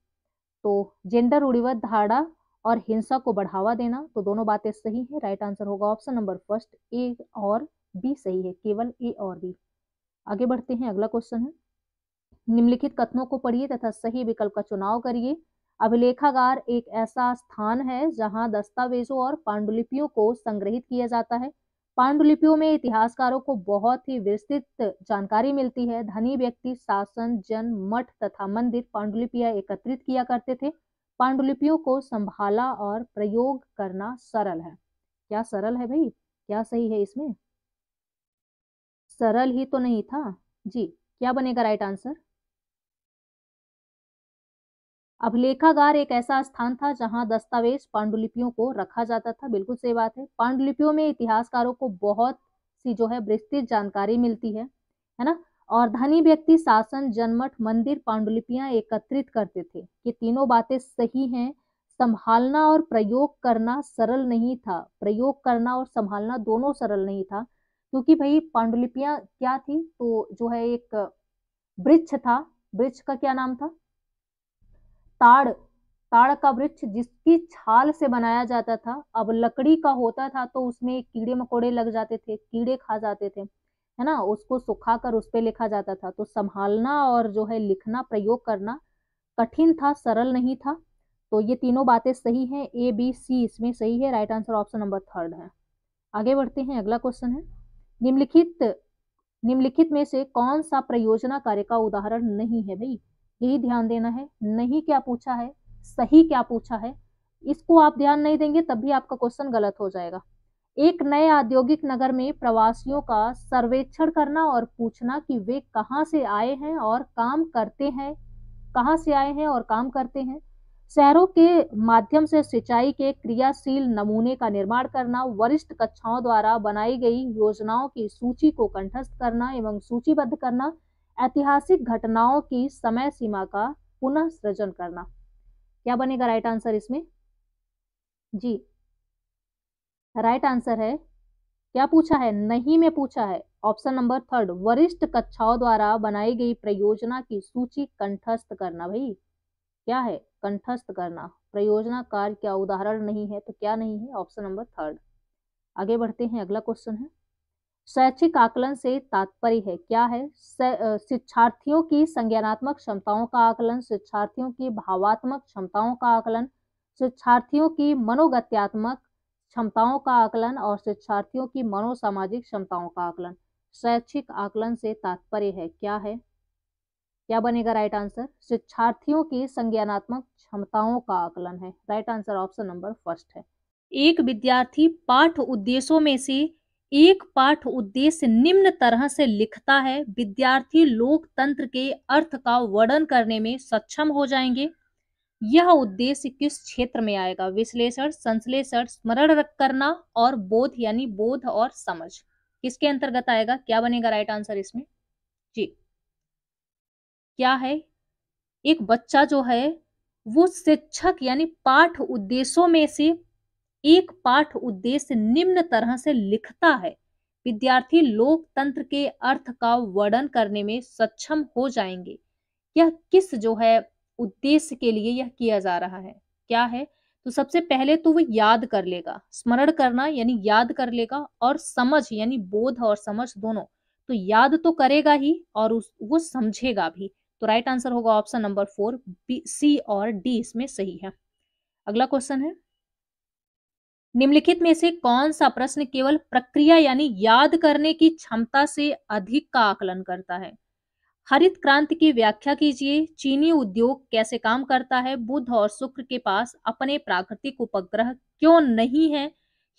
तो जेंडर रूढ़िवाद धारणा और हिंसा को बढ़ावा देना, तो दोनों बातें सही है। राइट आंसर होगा ऑप्शन नंबर फर्स्ट, ए और बी सही है, केवल ए और बी। आगे बढ़ते हैं, अगला क्वेश्चन है, निम्नलिखित कथनों को पढ़िए तथा सही विकल्प का चुनाव करिए। अभिलेखागार एक ऐसा स्थान है जहां दस्तावेजों और पांडुलिपियों को संग्रहित किया जाता है। पांडुलिपियों में इतिहासकारों को बहुत ही विस्तृत जानकारी मिलती है। धनी व्यक्ति, शासन, जन, मठ तथा मंदिर पांडुलिपियां एकत्रित किया करते थे। पांडुलिपियों को संभाला और प्रयोग करना सरल है। क्या सरल है भाई? क्या सही है इसमें? सरल ही तो नहीं था। जी, क्या बनेगा राइट आंसर? अभिलेखागार एक ऐसा स्थान था जहां दस्तावेज पांडुलिपियों को रखा जाता था। बिल्कुल सही बात है। पांडुलिपियों में इतिहासकारों को बहुत सी जो है विस्तृत जानकारी मिलती है ना। और धनी व्यक्ति शासन, जनमत, मंदिर, पांडुलिपियां एकत्रित करते थे। ये तीनों बातें सही हैं। संभालना और प्रयोग करना सरल नहीं था। प्रयोग करना और संभालना दोनों सरल नहीं था, क्योंकि भाई पांडुलिपियां क्या थी, तो जो है एक वृक्ष था। वृक्ष का क्या नाम था? ताड़। ताड़ का वृक्ष जिसकी छाल से बनाया जाता था। अब लकड़ी का होता था तो उसमें कीड़े मकोड़े लग जाते थे, कीड़े खा जाते थे, है ना। उसको सुखाकर उस पे लिखा जाता था। तो संभालना और जो है लिखना, प्रयोग करना कठिन था, सरल नहीं था। तो ये तीनों बातें सही हैं। ए बी सी इसमें सही है। Right answer option number third है। आगे बढ़ते हैं। अगला क्वेश्चन है, निम्नलिखित निम्नलिखित में से कौन सा परियोजना कार्य का उदाहरण नहीं है भाई? यही ध्यान देना है। नहीं क्या पूछा है, सही क्या पूछा है। इसको आप ध्यान नहीं देंगे तब भी आपका क्वेश्चन गलत हो जाएगा। एक नए औद्योगिक नगर में प्रवासियों का सर्वेक्षण करना और पूछना कि वे कहाँ से आए हैं और काम करते हैं, कहाँ से आए हैं और काम करते हैं। शहरों के माध्यम से सिंचाई के क्रियाशील नमूने का निर्माण करना, वरिष्ठ कक्षाओं द्वारा बनाई गई योजनाओं की सूची को कंठस्थ करना एवं सूचीबद्ध करना, ऐतिहासिक घटनाओं की समय सीमा का पुनः सृजन करना। क्या बनेगा राइट आंसर इसमें? जी, राइट आंसर है, क्या पूछा है? नहीं में पूछा है। ऑप्शन नंबर थर्ड, वरिष्ठ कक्षाओं द्वारा बनाई गई परियोजना की सूची कंठस्थ करना। भाई क्या है? कंठस्थ करना। परियोजना कार्य क्या उदाहरण नहीं है, तो क्या नहीं है? Option number third. आगे बढ़ते हैं। अगला क्वेश्चन है, शैक्षिक आकलन से तात्पर्य है, क्या है? शिक्षार्थियों की संज्ञानात्मक क्षमताओं का आकलन, शिक्षार्थियों की भावात्मक क्षमताओं का आकलन, शिक्षार्थियों की मनोगत्यात्मक क्षमताओं का आकलन और शिक्षार्थियों की मनोसामाजिक क्षमताओं का आकलन। शैक्षिक आकलन से तात्पर्य है, क्या है? क्या बनेगा राइट आंसर? शिक्षार्थियों की संज्ञानात्मक क्षमताओं का आकलन है। Right answer option number first है। एक विद्यार्थी पाठ उद्देश्यों में से एक पाठ उद्देश्य निम्न तरह से लिखता है, विद्यार्थी लोकतंत्र के अर्थ का वर्णन करने में सक्षम हो जाएंगे। यह उद्देश्य किस क्षेत्र में आएगा? विश्लेषण, संश्लेषण, स्मरण रख करना और बोध यानी बोध और समझ, किसके अंतर्गत आएगा? क्या बनेगा राइट आंसर इसमें? जी, क्या है? एक बच्चा जो है वो शिक्षक यानी पाठ उद्देश्यों में से एक पाठ उद्देश्य निम्न तरह से लिखता है, विद्यार्थी लोकतंत्र के अर्थ का वर्णन करने में सक्षम हो जाएंगे। यह किस जो है उद्देश्य के लिए यह किया जा रहा है? क्या है? तो सबसे पहले तो वो याद कर लेगा, स्मरण करना यानी याद कर लेगा, और समझ यानी बोध और समझ दोनों। तो याद तो करेगा ही और वो समझेगा भी। तो राइट आंसर होगा ऑप्शन नंबर 4, बी, सी और डी इसमें सही है। अगला क्वेश्चन है, निम्नलिखित में से कौन सा प्रश्न केवल प्रक्रिया यानी याद करने की क्षमता से अधिक का आकलन करता है? हरित क्रांति की व्याख्या कीजिए। चीनी उद्योग कैसे काम करता है? बुध और शुक्र के पास अपने प्राकृतिक उपग्रह क्यों नहीं है?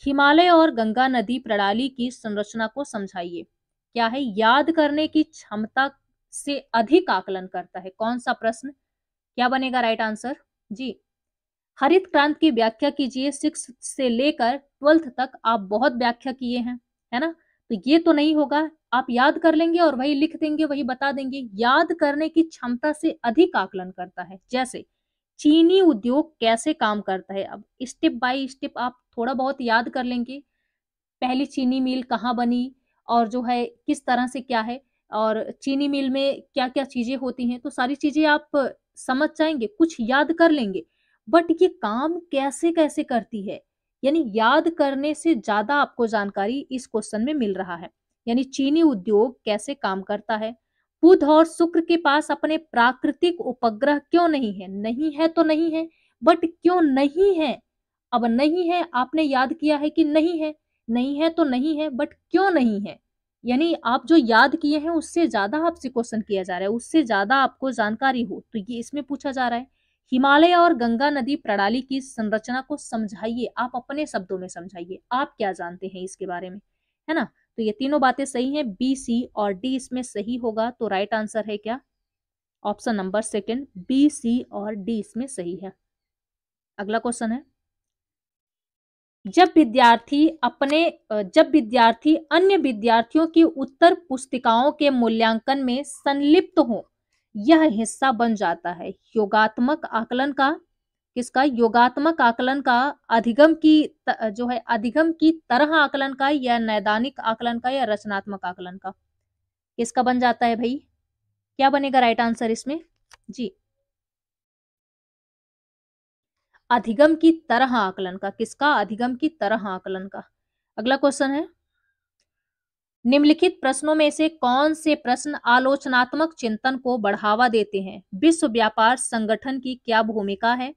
हिमालय और गंगा नदी प्रणाली की संरचना को समझाइए। क्या है? याद करने की क्षमता से अधिक आकलन करता है। कौन सा प्रश्न? क्या बनेगा राइट आंसर? जी, हरित क्रांति की व्याख्या कीजिए। 6 से लेकर 12th तक आप बहुत व्याख्या किए हैं, है ना। तो ये तो नहीं होगा। आप याद कर लेंगे और वही लिख देंगे, वही बता देंगे। याद करने की क्षमता से अधिक आकलन करता है। जैसे चीनी उद्योग कैसे काम करता है, अब स्टेप बाय स्टेप आप थोड़ा बहुत याद कर लेंगे। पहली चीनी मिल कहाँ बनी और जो है किस तरह से क्या है, और चीनी मिल में क्या क्या चीजें होती हैं, तो सारी चीजें आप समझ जाएंगे, कुछ याद कर लेंगे। बट ये काम कैसे कैसे करती है, यानी याद करने से ज्यादा आपको जानकारी इस क्वेश्चन में मिल रहा है। यानी चीनी उद्योग कैसे काम करता है। बुध और शुक्र के पास अपने प्राकृतिक उपग्रह क्यों नहीं है? नहीं है तो नहीं है, बट क्यों नहीं है? अब नहीं है, आपने याद किया है कि नहीं है, नहीं है तो नहीं है, बट क्यों नहीं है? यानी आप जो याद किए हैं उससे ज्यादा आपसे क्वेश्चन किया जा रहा है, उससे ज्यादा आपको जानकारी हो, तो ये इसमें पूछा जा रहा है हिमालय और गंगा नदी प्रणाली की संरचना को समझाइए, आप अपने शब्दों में समझाइए, आप क्या जानते हैं इसके बारे में, है ना। तो ये तीनों बातें सही हैं, बी, सी और डी इसमें सही होगा। तो राइट आंसर है क्या, ऑप्शन नंबर सेकंड, बी, सी और डी इसमें सही है। अगला क्वेश्चन है, जब विद्यार्थी अन्य विद्यार्थियों की उत्तर पुस्तिकाओं के मूल्यांकन में संलिप्त हो, यह हिस्सा बन जाता है योगात्मक आकलन का, किसका, योगात्मक आकलन का, अधिगम की तरह आकलन का, या नैदानिक आकलन का, या रचनात्मक आकलन का, किसका बन जाता है भाई, क्या बनेगा राइट आंसर इसमें जी, अधिगम की तरह आकलन का, किसका, अधिगम की तरह आकलन का। अगला क्वेश्चन है, निम्नलिखित प्रश्नों में से कौन से प्रश्न आलोचनात्मक चिंतन को बढ़ावा देते हैं, विश्व व्यापार संगठन की क्या भूमिका है,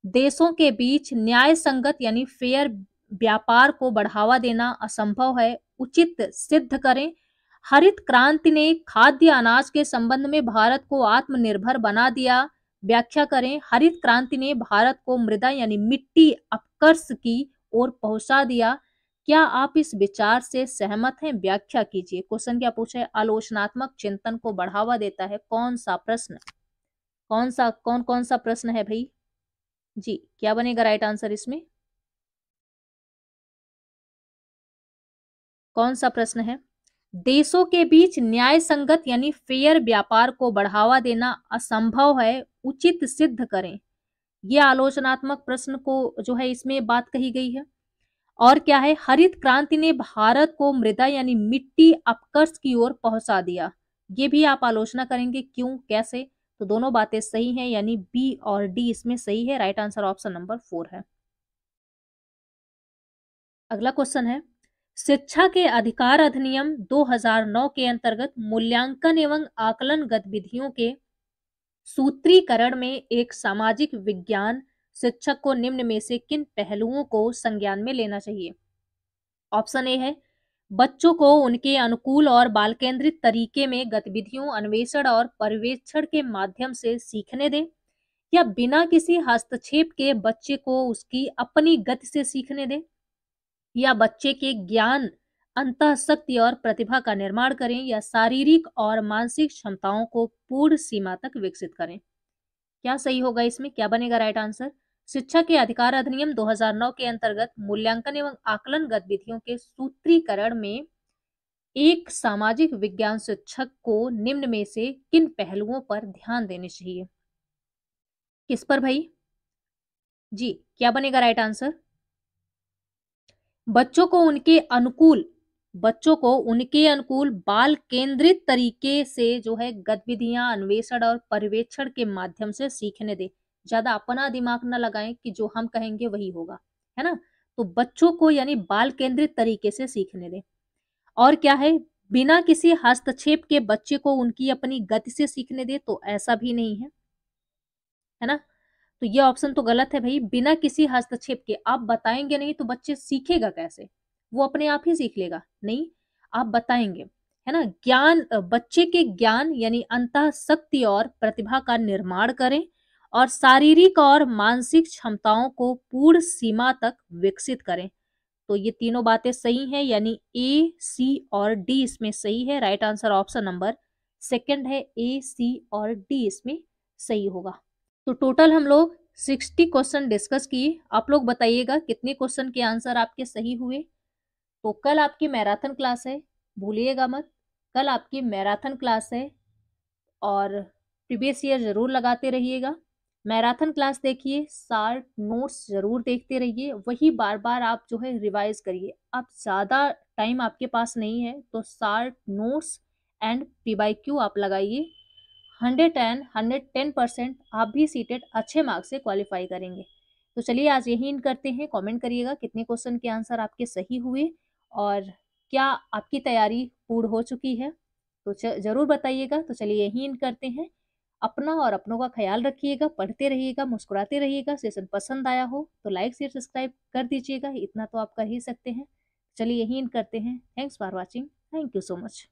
देशों के बीच न्याय संगत यानी फेयर व्यापार को बढ़ावा देना असंभव है, उचित सिद्ध करें, हरित क्रांति ने खाद्य अनाज के संबंध में भारत को आत्मनिर्भर बना दिया, व्याख्या करें, हरित क्रांति ने भारत को मृदा यानी मिट्टी अपकर्ष की ओर पहुंचा दिया, क्या आप इस विचार से सहमत हैं, व्याख्या कीजिए। क्वेश्चन क्या पूछा है, आलोचनात्मक चिंतन को बढ़ावा देता है कौन सा प्रश्न, कौन कौन सा प्रश्न है भाई जी, क्या बनेगा राइट आंसर इसमें, कौन सा प्रश्न है, देशों के बीच न्याय संगत यानी फेयर व्यापार को बढ़ावा देना असंभव है, उचित सिद्ध करें, यह आलोचनात्मक प्रश्न को जो है इसमें बात कही गई है। और क्या है, हरित क्रांति ने भारत को मृदा यानी मिट्टी अपकर्ष की ओर पहुंचा दिया, ये भी आप आलोचना करेंगे, क्यों, कैसे, तो दोनों बातें सही हैं, यानी बी और डी इसमें सही है, राइट आंसर ऑप्शन नंबर 4 है। अगला क्वेश्चन है, शिक्षा के अधिकार अधिनियम 2009 के अंतर्गत मूल्यांकन एवं आकलन गतिविधियों के सूत्रीकरण में एक सामाजिक विज्ञान शिक्षक को निम्न में से किन पहलुओं को संज्ञान में लेना चाहिए। ऑप्शन ए है, बच्चों को उनके अनुकूल और बाल केंद्रित तरीके में गतिविधियों, अन्वेषण और पर्यवेक्षण के माध्यम से सीखने दें, या बिना किसी हस्तक्षेप के बच्चे को उसकी अपनी गति से सीखने दें, या बच्चे के ज्ञान, अंतःशक्ति और प्रतिभा का निर्माण करें, या शारीरिक और मानसिक क्षमताओं को पूर्ण सीमा तक विकसित करें। क्या सही होगा इसमें, क्या बनेगा राइट आंसर, शिक्षा के अधिकार अधिनियम 2009 के अंतर्गत मूल्यांकन एवं आकलन गतिविधियों के सूत्रीकरण में एक सामाजिक विज्ञान शिक्षक को निम्न में से किन पहलुओं पर ध्यान देने चाहिए, किस पर भाई जी, क्या बनेगा राइट आंसर, बच्चों को उनके अनुकूल बाल केंद्रित तरीके से जो है गतिविधियां, अन्वेषण और पर्यवेक्षण के माध्यम से सीखने दे, ज्यादा अपना दिमाग न लगाएं कि जो हम कहेंगे वही होगा, है ना। तो बच्चों को यानी बाल केंद्रित तरीके से सीखने दे। और क्या है, बिना किसी हस्तक्षेप के बच्चे को उनकी अपनी गति से सीखने दे, तो ऐसा भी नहीं है ना। तो ये ऑप्शन तो गलत है भाई, बिना किसी हस्तक्षेप के, आप बताएंगे नहीं तो बच्चे सीखेगा कैसे, वो अपने आप ही सीख लेगा, नहीं आप बताएंगे, है ना। बच्चे के ज्ञान यानी अंतःशक्ति और प्रतिभा का निर्माण करें, और शारीरिक और मानसिक क्षमताओं को पूर्ण सीमा तक विकसित करें। तो ये तीनों बातें सही हैं, यानी ए, सी और डी इसमें सही है, right answer option number second है, ए, सी और डी इसमें सही होगा। तो टोटल हम लोग 60 क्वेश्चन डिस्कस किए, आप लोग बताइएगा कितने क्वेश्चन के आंसर आपके सही हुए। तो कल आपकी मैराथन क्लास है, भूलिएगा मत, कल आपकी मैराथन क्लास है, और प्रीवियस ईयर जरूर लगाते रहिएगा। मैराथन क्लास देखिए, शार्ट नोट्स जरूर देखते रहिए, वही बार बार आप जो है रिवाइज करिए। अब ज़्यादा टाइम आपके पास नहीं है तो शार्ट नोट्स एंड PYQ आप लगाइए, 110% आप भी सीटेट अच्छे मार्क्स से क्वालिफाई करेंगे। तो चलिए आज यही इन करते हैं, कमेंट करिएगा कितने क्वेश्चन के आंसर आपके सही हुए, और क्या आपकी तैयारी पूर्ण हो चुकी है, तो जरूर बताइएगा। तो चलिए यही इन करते हैं, अपना और अपनों का ख्याल रखिएगा, पढ़ते रहिएगा, मुस्कुराते रहिएगा। सेशन पसंद आया हो तो लाइक शेयर सब्सक्राइब कर दीजिएगा, इतना तो आप कर ही सकते हैं। चलिए यही इन करते हैं, thanks for watching, thank you so much.